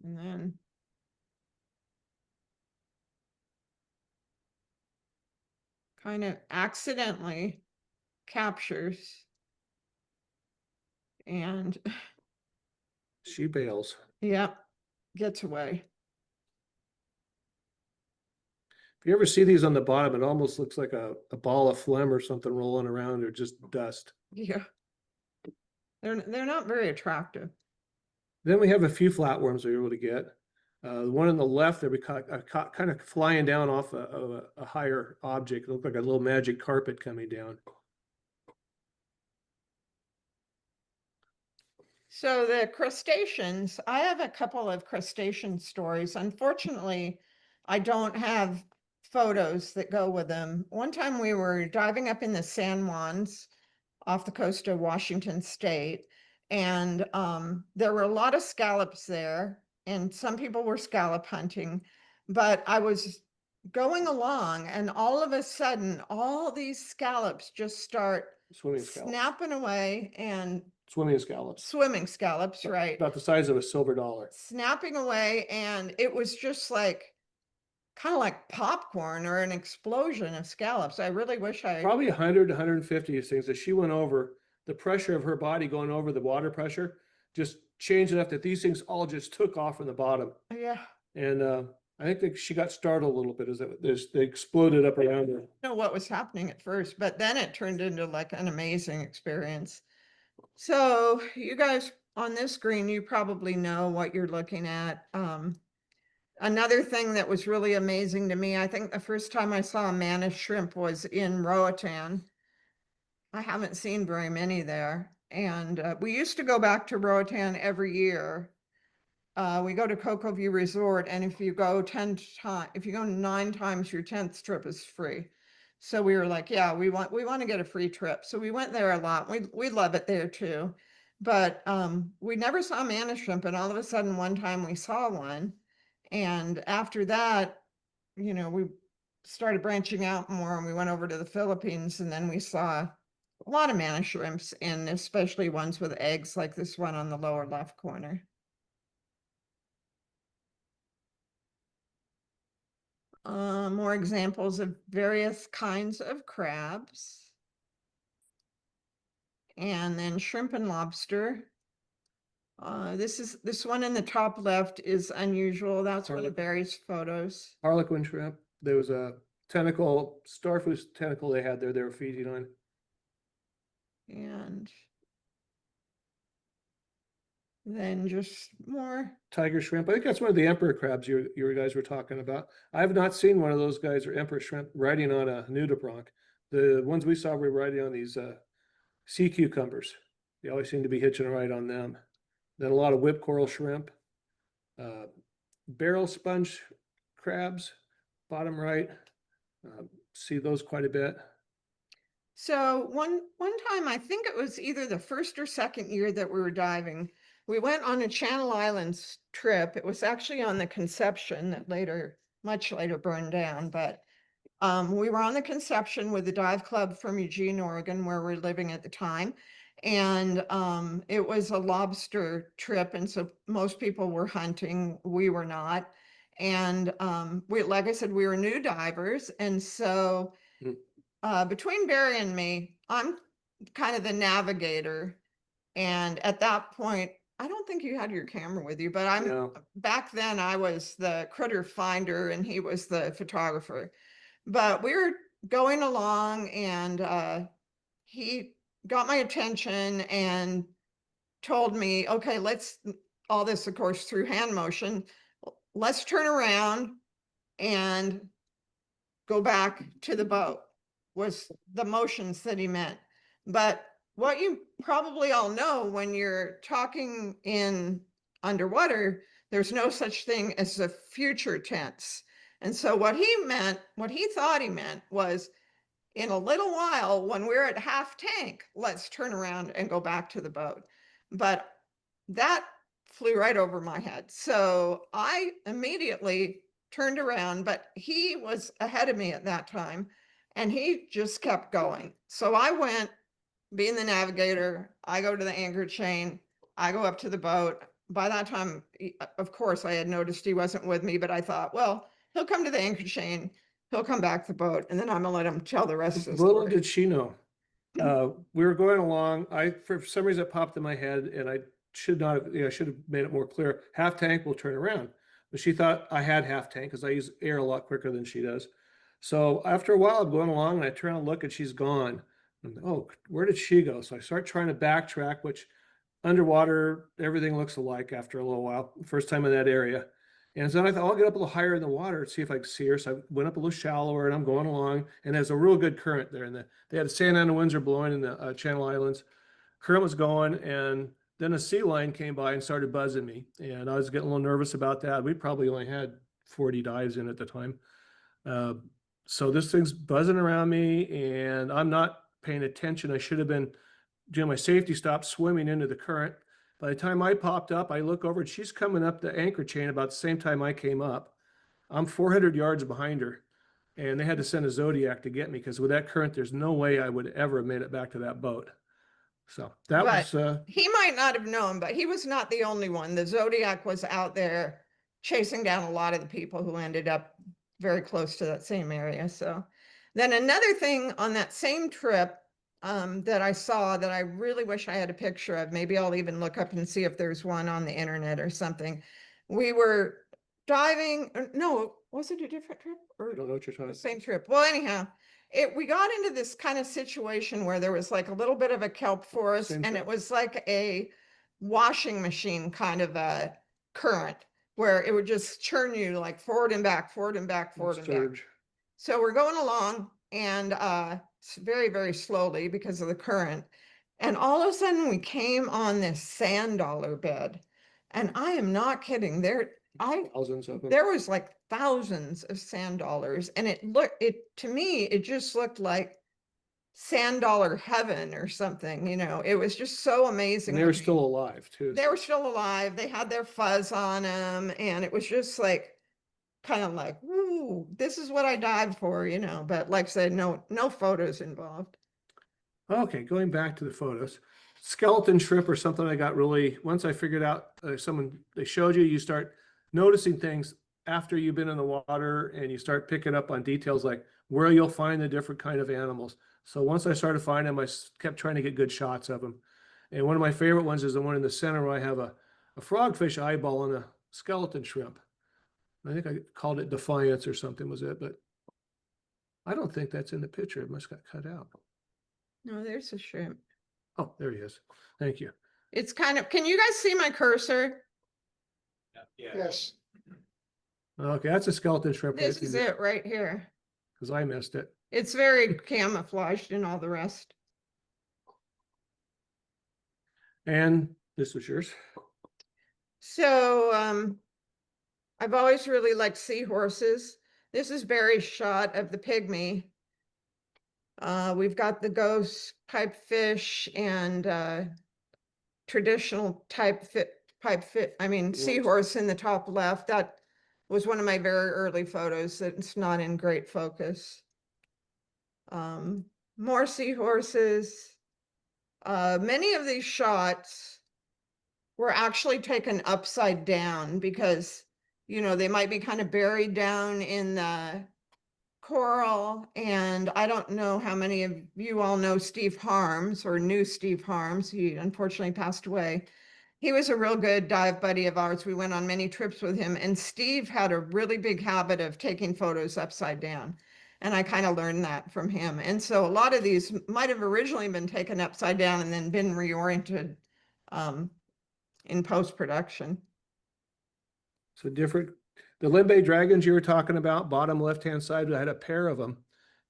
And then kind of accidentally captures, and She bails. yep, gets away. If you ever see these on the bottom, it almost looks like a ball of phlegm or something rolling around, or just dust. Yeah. They're not very attractive. Then we have a few flatworms we were able to get. The one on the left there, we caught kind of flying down off a higher object. It looked like a little magic carpet coming down. So the crustaceans, I have a couple of crustacean stories. Unfortunately, I don't have photos that go with them. One time we were diving up in the San Juans off the coast of Washington State, and there were a lot of scallops there, and some people were scallop hunting, but I was going along, and all of a sudden, all these scallops just start Swimming scallops. snapping away, and Swimming scallops. swimming scallops, right? About the size of a silver dollar. Snapping away, and it was just like kind of like popcorn or an explosion of scallops. I really wish I, Probably 100 to 150 of these things that she went over, the pressure of her body going over the water pressure just changed enough that these things all just took off from the bottom. yeah, And I think that she got startled a little bit as they exploded up around her. know what was happening at first, but then it turned into like an amazing experience. So you guys on this screen, you probably know what you're looking at. Another thing that was really amazing to me, I think the first time I saw a mantis shrimp was in Roatan. I haven't seen very many there. And we used to go back to Roatan every year. We go to Cocoa View Resort, and if you go 10 times, if you go 9 times, your 10th trip is free. So we were like, yeah, we want to get a free trip. So we went there a lot. We love it there too. But we never saw mantis shrimp, and all of a sudden one time we saw one. And after that, you know, we started branching out more, and we went over to the Philippines, and then we saw a lot of mantis shrimps, and especially ones with eggs like this one on the lower left corner. More examples of various kinds of crabs. And then shrimp and lobster. This one in the top left is unusual. That's one of Barry's photos. Harlequin shrimp. There was a tentacle, starfish tentacle they had there they were feeding on. And then just more. Tiger shrimp. I think that's one of the emperor crabs you guys were talking about. I have not seen one of those guys or emperor shrimp riding on a nudibranch. The ones we saw were riding on these sea cucumbers. They always seem to be hitching a ride on them. Then a lot of whip coral shrimp, barrel sponge crabs, bottom right. See those quite a bit. So one time, I think it was either the first or second year that we were diving, we went on a Channel Islands trip. It was actually on the Conception that much later burned down, but we were on the Conception with the dive club from Eugene, Oregon, where we're living at the time. And it was a lobster trip. And so most people were hunting. We were not. And like I said, we were new divers. And so between Barry and me, I'm kind of the navigator. And at that point, I don't think you had your camera with you, but back then I was the critter finder and he was the photographer. But we were going along, and he got my attention and told me, okay, all this, of course, through hand motion, let's turn around and go back to the boat, was the motions that he meant. But what you probably all know, when you're talking in underwater, there's no such thing as a future tense. And so what he thought he meant was, in a little while, when we're at half tank, let's turn around and go back to the boat. But that flew right over my head. So I immediately turned around, but he was ahead of me at that time, and he just kept going. So I went, being the navigator, I go to the anchor chain, I go up to the boat. By that time, of course, I had noticed he wasn't with me, but I thought, well, he'll come to the anchor chain, he'll come back to the boat, and then I'm gonna let him tell the rest of the Little story. did she know. We were going along. For some reason, it popped in my head, and I should not have, I should have made it more clear. Half tank will turn around. But she thought I had half tank because I use air a lot quicker than she does. So after a while, I'm going along and I turn and look and she's gone. I'm like, oh, where did she go? So I start trying to backtrack, which underwater, everything looks alike after a little while. First time in that area. And so I thought, I'll get up a little higher in the water and see if I can see her. So I went up a little shallower and I'm going along. And there's a real good current there. And they had Santa Ana winds are blowing in the Channel Islands. Current was going, and then a sea lion came by and started buzzing me. And I was getting a little nervous about that. We probably only had 40 dives in at the time. So this thing's buzzing around me and I'm not paying attention. I should have been doing my safety stop, swimming into the current. By the time I popped up, I look over and she's coming up the anchor chain about the same time I came up. I'm 400 yards behind her, and they had to send a Zodiac to get me because with that current, there's no way I would ever have made it back to that boat. So that But was, he might not have known, but he was not the only one. The Zodiac was out there chasing down a lot of the people who ended up very close to that same area. So then another thing on that same trip that I saw that I really wish I had a picture of, maybe I'll even look up and see if there's one on the internet or something. We were diving, no, was it a different trip? Or I don't know what you're talking the about. same trip? Well, anyhow, we got into this kind of situation where there was like a little bit of a kelp forest, Same and trip. it was like a washing machine kind of a current where it would just churn you like forward and back, forward and back, forward and back. Surge. So we're going along and very, very slowly because of the current. And all of a sudden we came on this sand dollar bed. And I am not kidding. Thousands of them. There was like thousands of sand dollars. And to me, it just looked like sand dollar heaven or something, you know. It was just so amazing. And they were looking. still alive too. They were still alive. They had their fuzz on them. And it was just like, kind of like, woo, this is what I dive for, you know, but like I said, no photos involved. Okay, going back to the photos, skeleton shrimp or something I got really, once I figured out, they showed you, you start noticing things after you've been in the water and you start picking up on details like where you'll find the different kind of animals. So once I started finding them, I kept trying to get good shots of them. And one of my favorite ones is the one in the center where I have a frogfish eyeball and a skeleton shrimp. I think I called it Defiance or something was it, but I don't think that's in the picture. It must got cut out. No, there's a shrimp. Oh, there he is. Thank you. It's kind of, can you guys see my cursor? Yes. Okay, that's a skeleton shrimp. This is it right here. Because I missed it. It's very camouflaged and all the rest. And this was yours. So I've always really liked seahorses. This is Barry's shot of the pygmy. We've got the ghost pipefish and traditional seahorse in the top left. That was one of my very early photos that's not in great focus. More seahorses. Many of these shots were actually taken upside down because, you know, they might be kind of buried down in the coral. And I don't know how many of you all know Steve Harms or knew Steve Harms. He unfortunately passed away. He was a real good dive buddy of ours. We went on many trips with him, and Steve had a really big habit of taking photos upside down. And I kind of learned that from him. And so a lot of these might have originally been taken upside down and then been reoriented in post-production. So different, the Limbe dragons you were talking about, bottom left-hand side, I had a pair of them.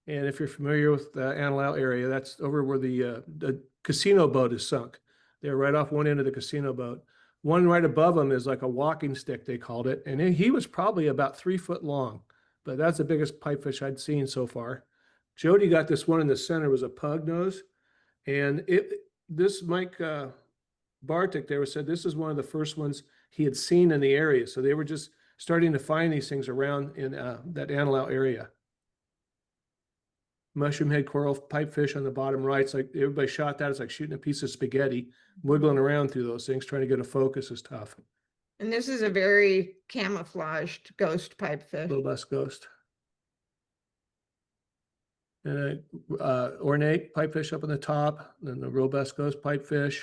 And if you're familiar with the Antelope area, that's over where the casino boat is sunk. They're right off one end of the casino boat. One right above them is like a walking stick, they called it. And he was probably about 3 foot long, but that's the biggest pipefish I'd seen so far. Jody got this one in the center, was a pug nose. And this Mike Bartik there said this is one of the first ones he had seen in the area. So they were just starting to find these things around in that Antelope area. Mushroom head coral pipefish on the bottom right. It's like everybody shot that. It's like shooting a piece of spaghetti, wiggling around through those things, trying to get a focus is tough. And this is a very camouflaged ghost pipefish. Little less ghost. And ornate pipefish up on the top, then the robust ghost pipefish,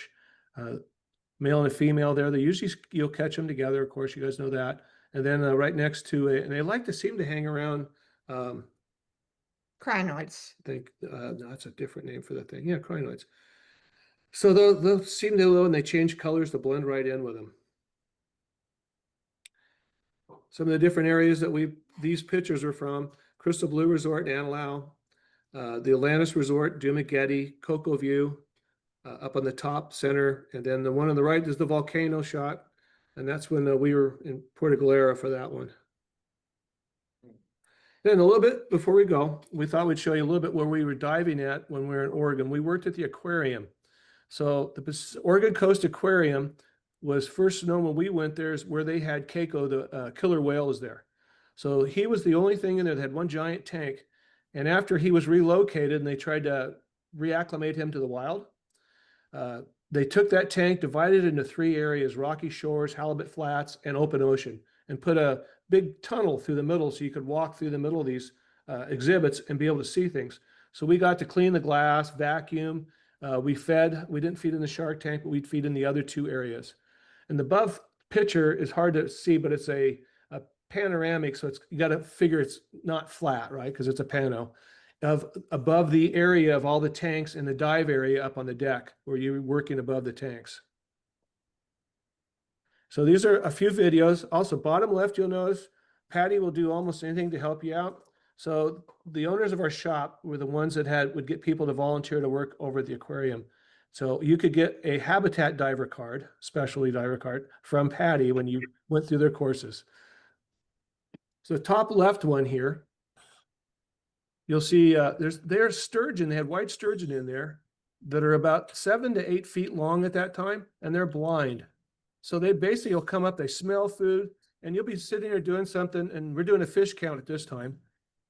male and a female there. They usually, you'll catch them together. Of course, you guys know that. And then right next to it, and they like to seem to hang around. Crinoids. I think no, that's a different name for that thing. Yeah, crinoids. So they'll seem to, when they change colors, to blend right in with them. Some of the different areas that these pictures are from: Crystal Blue Resort in Antelope, the Atlantis Resort, Dumageddon, Cocoa View, up on the top center, and then the one on the right is the volcano shot, and that's when we were in Puerto Galera for that one. Then a little bit before we go, we thought we'd show you a little bit where we were diving at when we were in Oregon. We worked at the aquarium. So the Oregon Coast Aquarium was first known when we went there, is where they had Keiko, the killer whale, was there. So he was the only thing in there that had one giant tank. And after he was relocated and they tried to reacclimate him to the wild, they took that tank, divided it into 3 areas: rocky shores, halibut flats, and open ocean, and put a big tunnel through the middle so you could walk through the middle of these exhibits and be able to see things. So we got to clean the glass, vacuum. We didn't feed in the shark tank, but we'd feed in the other two areas. And the above picture is hard to see, but it's a panoramic. So you got to figure it's not flat, right? Because it's a pano of above the area of all the tanks and the dive area up on the deck where you're working above the tanks. So these are a few videos. Also, bottom left, you'll notice Patty will do almost anything to help you out. So the owners of our shop were the ones that would get people to volunteer to work over at the aquarium. So you could get a habitat diver card, specialty diver card from Patty when you went through their courses. So the top left one here, you'll see there's sturgeon. They had white sturgeon in there that are about 7 to 8 feet long at that time, and they're blind. So they basically will come up, they smell food, and you'll be sitting there doing something, and we're doing a fish count at this time,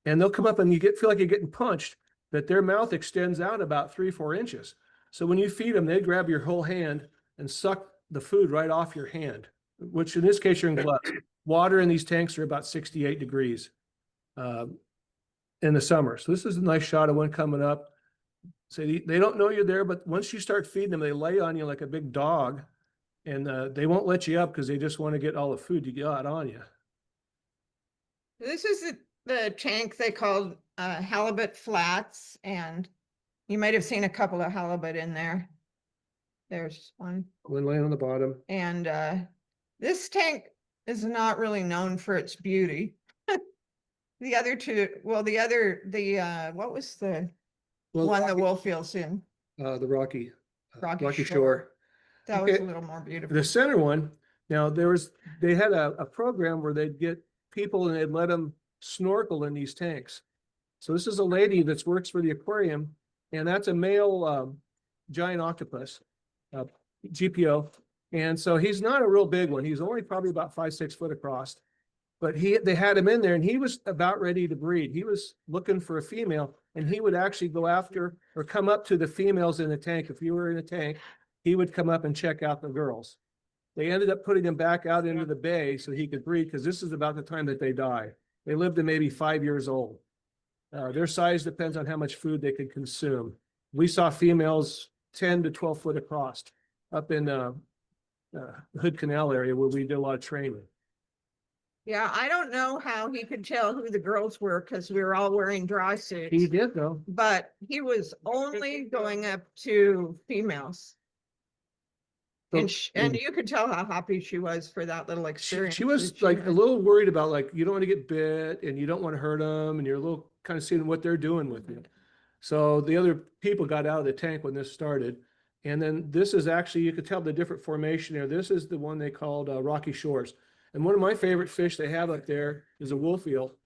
and they'll come up and feel like you're getting punched, but their mouth extends out about 3-4 inches. So when you feed them, they grab your whole hand and suck the food right off your hand, which in this case, you're in gloves. Water in these tanks are about 68 degrees in the summer. So this is a nice shot of one coming up. So they don't know you're there, but once you start feeding them, they lay on you like a big dog, and they won't let you up because they just want to get all the food you got on you. This is the tank they called Halibut Flats, and you might have seen a couple of halibut in there. There's one. One laying on the bottom. And this tank is not really known for its beauty. The other two, well, what was the one that Wolfield's in? The Rocky Rocky Shore. That Okay. was a little more beautiful. The center one, now they had a program where they'd get people and they'd let them snorkel in these tanks. So this is a lady that works for the aquarium, and that's a male giant octopus, GPO. And so he's not a real big one. He's only probably about 5-6 foot across. But they had him in there, and he was about ready to breed. He was looking for a female, and he would actually go after or come up to the females in the tank. If you were in a tank, he would come up and check out the girls. They ended up putting him back out into the bay so he could breed, because this is about the time that they die. They live to maybe 5 years old. Their size depends on how much food they could consume. We saw females 10 to 12 foot across up in Hood Canal area where we did a lot of training. Yeah, I don't know how he could tell who the girls were because we were all wearing dry suits. He did though. But he was only going up to females. So- And you could tell how happy she was for that little She experience. was that she like a had. little worried about, like, you don't want to get bit and you don't want to hurt them, and you're a little kind of seeing what they're doing with you. So the other people got out of the tank when this started. And then this is actually, you could tell the different formation there. This is the one they called Rocky Shores. And one of my favorite fish they have up there is a wolf eel.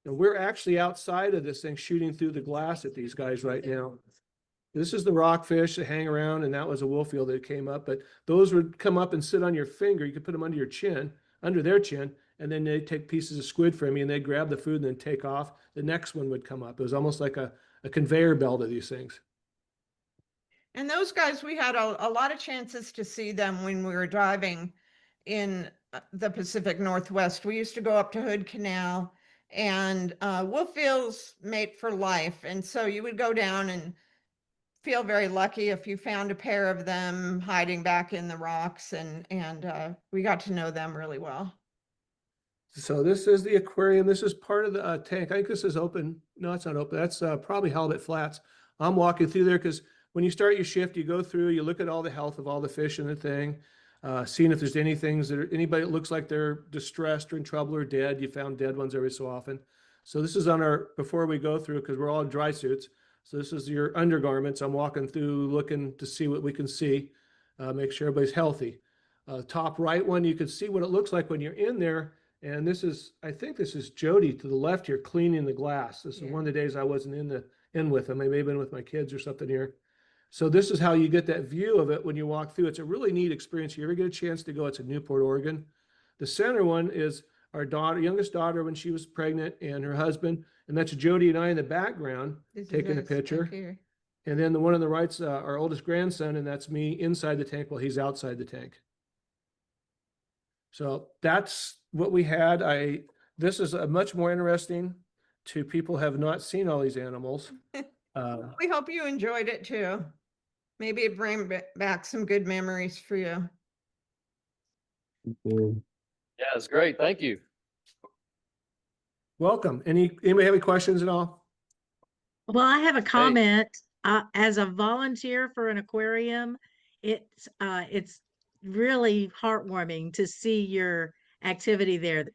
And we're actually outside of this thing shooting through the glass at these guys right now. This is the rockfish that hang around, and that was a wolf eel that came up. But those would come up and sit on your finger. You could put them under your chin, under their chin, and then they'd take pieces of squid from you, and they'd grab the food and then take off. The next one would come up. It was almost like a conveyor belt of these things. And those guys, we had a lot of chances to see them when we were driving in the Pacific Northwest. We used to go up to Hood Canal, and wolf eels mate for life. And so you would go down and feel very lucky if you found a pair of them hiding back in the rocks, and we got to know them really well. So this is the aquarium. This is part of the tank. I think this is open. No, it's not open. That's probably Halibut Flats. I'm walking through there because when you start your shift, you go through, you look at all the health of all the fish in the thing, seeing if there's any things anybody that looks like they're distressed or in trouble or dead. You found dead ones every so often. So this is before we go through, because we're all in dry suits. So this is your undergarments. I'm walking through looking to see what we can see, make sure everybody's healthy. Top right one, you can see what it looks like when you're in there. And I think this is Jody to the left here cleaning the glass. This is one of the days I wasn't in with them. I may have been with my kids or something here. So this is how you get that view of it when you walk through. It's a really neat experience. If you ever get a chance to go, it's in Newport, Oregon. The center one is our youngest daughter when she was pregnant, and her husband. And that's Jody and I in the background taking a picture. And then the one on the right's our oldest grandson, and that's me inside the tank while he's outside the tank. So that's what we had. This is a much more interesting to people who have not seen all these animals. We hope you enjoyed it too. Maybe it bring back some good memories for you. Yeah, it's great. Thank you. Welcome. Anybody have any questions at all? Well, I have a comment. As a volunteer for an aquarium, it's really heartwarming to see your activity there.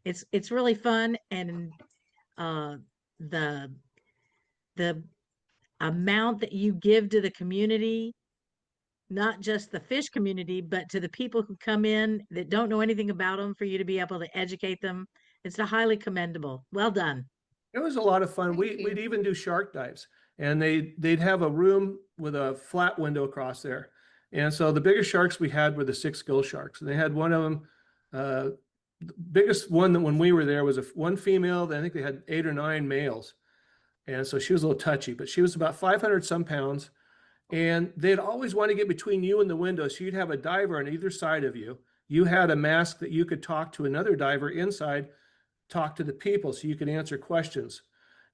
It's really fun, and the the amount that you give to the community, not just the fish community, but to the people who come in that don't know anything about them, for you to be able to educate them. It's a highly commendable. Well done. It was a lot of fun. Thank you. We'd even do shark dives, and they'd have a room with a flat window across there. And so the biggest sharks we had were the 6-gill sharks. And they had one of them, the biggest one that when we were there was one female. I think they had 8 or 9 males. And so she was a little touchy, but she was about 500 some pounds. And they'd always want to get between you and the window. So you'd have a diver on either side of you. You had a mask that you could talk to another diver inside, talk to the people so you could answer questions.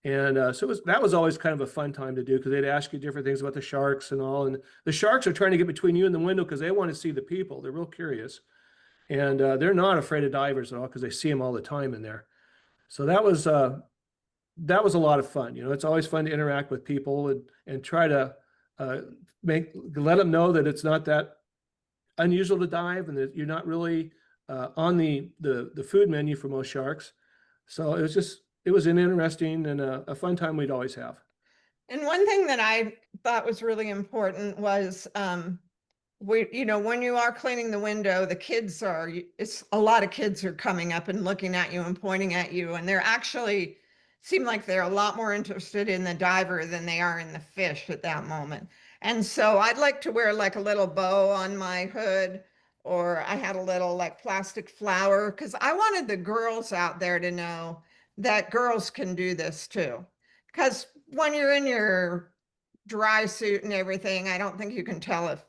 And so that was always kind of a fun time to do, because they'd ask you different things about the sharks and all. And the sharks are trying to get between you and the window because they want to see the people. They're real curious. And they're not afraid of divers at all because they see them all the time in there. So that was a lot of fun. You know, it's always fun to interact with people and try to let them know that it's not that unusual to dive, and that you're not really on the food menu for most sharks. So it was an interesting and a fun time we'd always have. And one thing that I thought was really important was, when you are cleaning the window, it's a lot of kids are coming up and looking at you and pointing at you, and they're actually seem like they're a lot more interested in the diver than they are in the fish at that moment. And so I'd like to wear like a little bow on my hood, or I had a little like plastic flower, because I wanted the girls out there to know that girls can do this too. Because when you're in your dry suit and everything, I don't think you can tell if,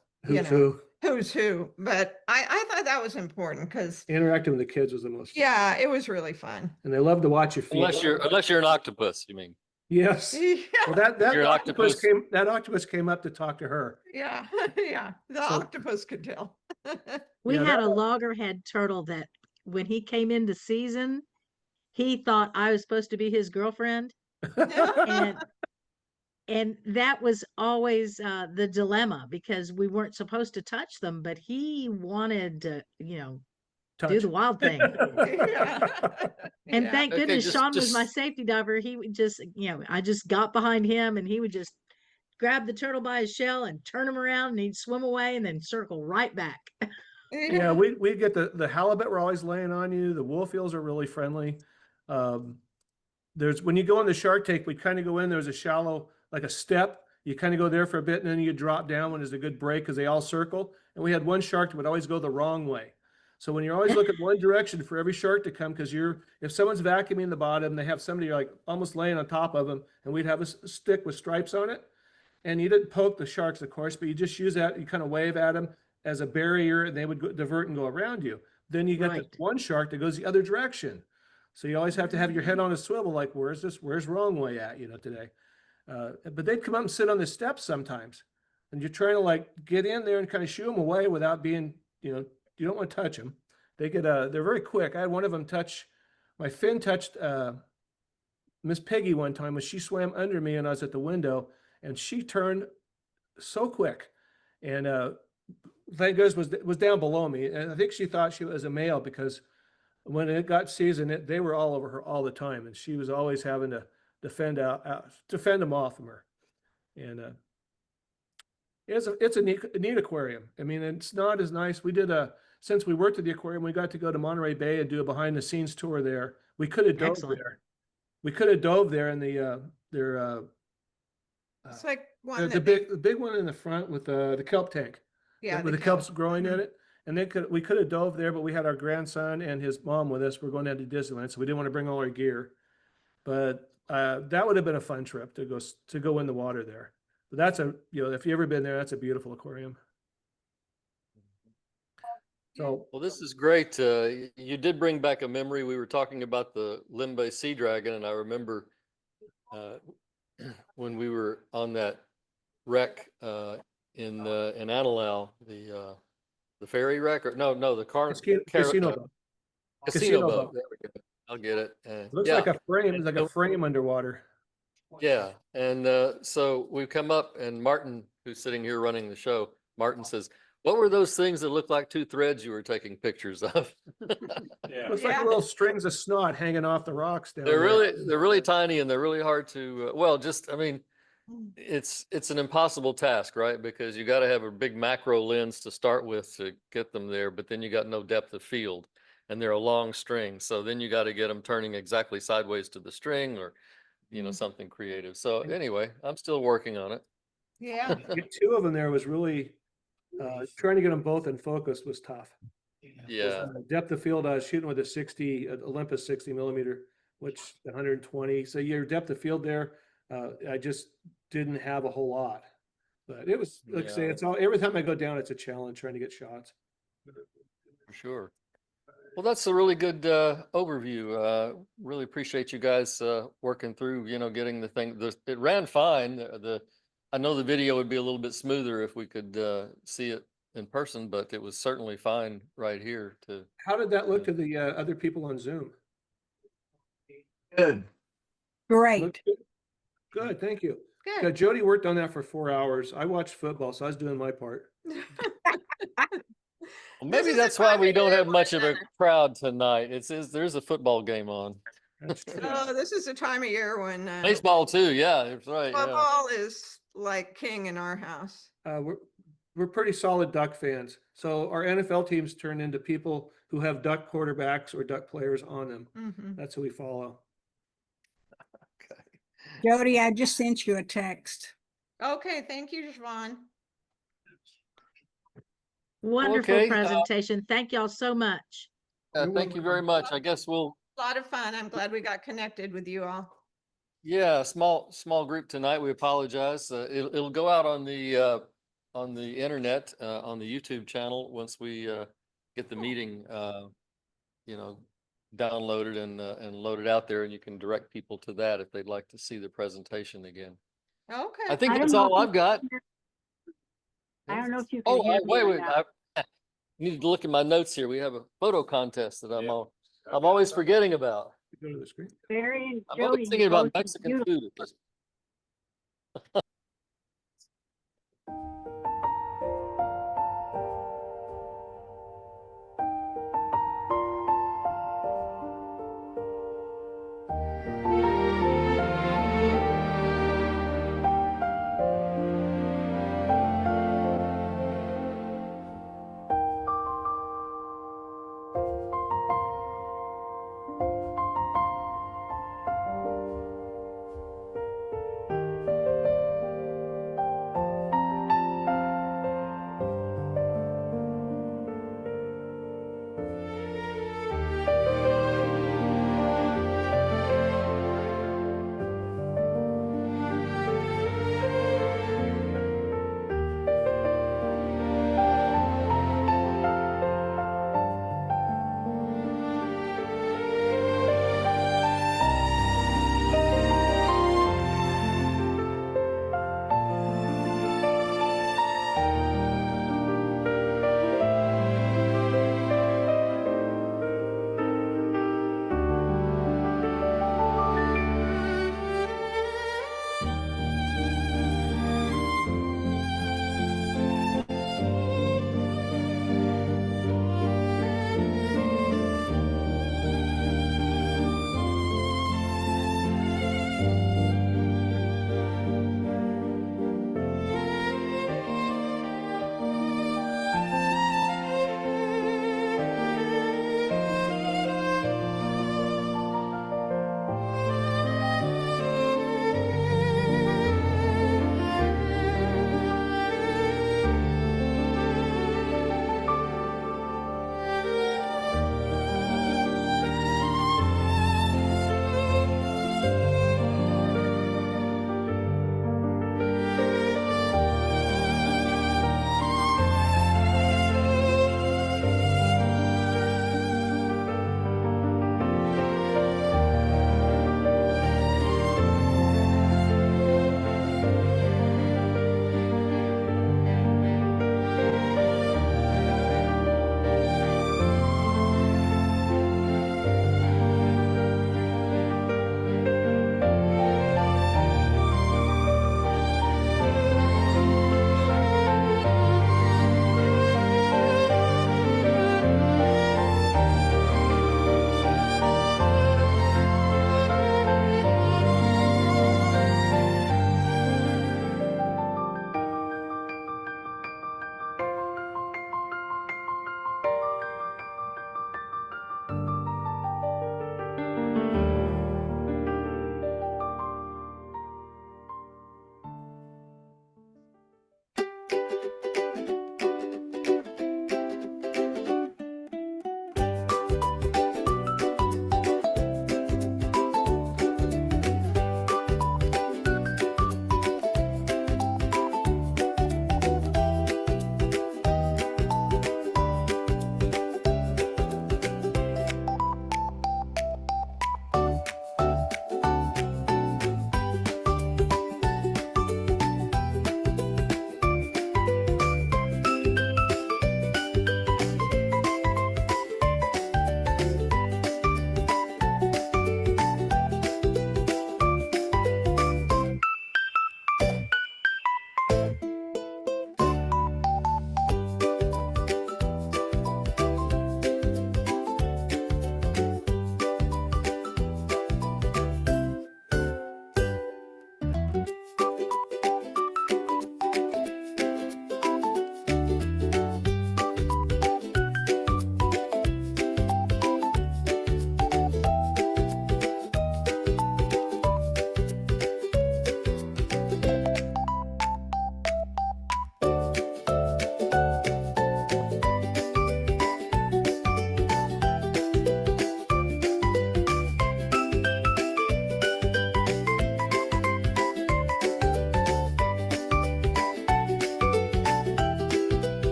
who's who. But I thought that was important, because Interacting with the kids was the most. yeah, it was really fun. And they love to watch your feet. Unless you're an octopus, you mean? Yes. Yeah, Well, that You're an octopus. octopus came up to talk to her. yeah, yeah. The octopus could tell. We Yeah, had a loggerhead turtle that when he came into season, he thought I was supposed to be his girlfriend. And that was always the dilemma, because we weren't supposed to touch them, but he wanted to, do the wild thing. And Yeah. thank Okay, goodness Sean was my just- safety diver. He would just, I just got behind him, and he would just grab the turtle by his shell and turn him around, and he'd swim away and then circle right back. Yeah, we get the halibut were always laying on you. The wolf eels are really friendly. When you go on the shark tank, we kind of go in, there's a shallow, like a step. You kind of go there for a bit, and then you drop down when there's a good break, because they all circle. And we had one shark that would always go the wrong way. So when you're always looking one direction for every shark to come, because if someone's vacuuming the bottom, they have somebody like almost laying on top of them, and we'd have a stick with stripes on it. And you didn't poke the sharks, of course, but you just use that, you kind of wave at them as a barrier, and they would divert and go around you. Then you get this one shark that goes the other direction. So you always have to have your head on a swivel, like, where's wrong way at, today. But they'd come up and sit on the steps sometimes. And you're trying to like get in there and kind of shoo them away without being, you don't want to touch them. They're very quick. I had one of them my fin touched Miss Peggy one time when she swam under me and I was at the window, and she turned so quick. And thank goodness was down below me. And I think she thought she was a male, because when it got season, they were all over her all the time. And she was always having to defend them off from her. And it's a neat aquarium. I mean, it's not as nice. We did since we worked at the aquarium, we got to go to Monterey Bay and do a behind the scenes tour there. We could have dove there. We could have dove there in their It's like one the big one in the front with the kelp tank. yeah, With the kelps growing in it. And we could have dove there, but we had our grandson and his mom with us. We're going down to Disneyland, so we didn't want to bring all our gear. But that would have been a fun trip to go in the water there. But that's if you've ever been there, that's a beautiful aquarium. So Well, this is great. You did bring back a memory. We were talking about the Limbe Sea Dragon, and I remember uh, when we were on that wreck in Analau, the ferry wreck, or no, the casino boat. casino boat. boat. There we go. I'll get it. Looks Yeah. like a frame. It's like a frame underwater. Yeah, and so we've come up, and Martin, who's sitting here running the show, Martin says, "What were those things that looked like two threads you were taking pictures of?" Looks like Yeah. little strings of snot hanging off the rocks down They're there. really tiny, and they're really hard to well, just I mean, it's an impossible task, right? Because you got to have a big macro lens to start with to get them there, but then you got no depth of field, and they're a long string, so then you got to get them turning exactly sideways to the string, or something creative. So anyway, I'm still working on it. Yeah. Get two of them there was really trying to get them both in focus was tough. Yeah. Depth of field, I was shooting with a 60 Olympus 60 millimeter, which 120. So your depth of field there, I just didn't have a whole lot. But it was, like I say, it's all, every time I go down, it's a challenge trying to get shots. For sure. Well, that's a really good overview. Really appreciate you guys working through, getting the thing. It ran fine. I know the video would be a little bit smoother if we could see it in person, but it was certainly fine right here to. How did that look to the other people on Zoom? Good. Great. Looked good? Good, thank you. Good. Yeah, Jody worked on that for 4 hours. I watched football, so I was doing my part. Well, This maybe is the that's why time we of don't year have much of a when, crowd tonight. There's a football game on. That's true. Oh, this is the time of year when Baseball too. Yeah, that's right. Yeah. football is like king in our house. We're pretty solid Duck fans. So our NFL teams turn into people who have Duck quarterbacks or Duck players on them. Mhm. That's who we follow. Okay. Jody, I just sent you a text. Okay, thank you, Siobhan. Wonderful Okay, presentation. Thank y'all so much. thank you very much. I guess we'll. A lot of fun. I'm glad we got connected with you all. Yeah, small group tonight. We apologize. It'll go out on the internet, on the YouTube channel once we get the meeting, downloaded and loaded out there, and you can direct people to that if they'd like to see the presentation again. Okay. I think I don't that's know all if I've got. I don't know if you can Oh, hear me or wait, not. I need to look at my notes here. We have a photo contest that I'm always forgetting about. Go to the screen. Barry and I'm Jody, always you thinking about both look Mexican beautiful. food at this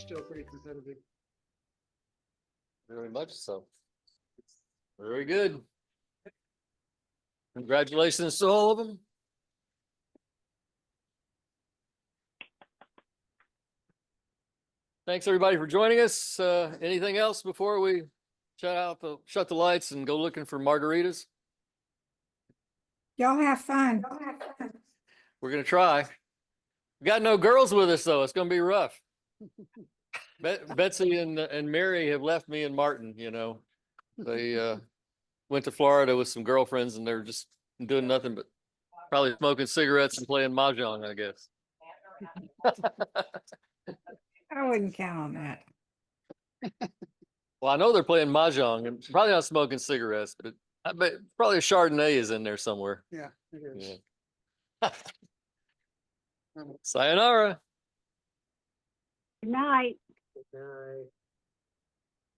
still pretty competitive. Very much so. Very good. Congratulations to all of them. Thanks, everybody, for joining us. Anything else before we shut the lights and go looking for margaritas? Y'all have fun. We're gonna try. We got no girls with us, though. It's gonna be rough. Betsy and Mary have left me and Martin, you know. They went to Florida with some girlfriends and they're just doing nothing but probably smoking cigarettes and playing mahjong, I guess. I wouldn't count on that. Well, I know they're playing mahjong and probably not smoking cigarettes, but I bet probably a Chardonnay is in there somewhere. Yeah, it is. Yeah. Sayonara. Good night. Good night.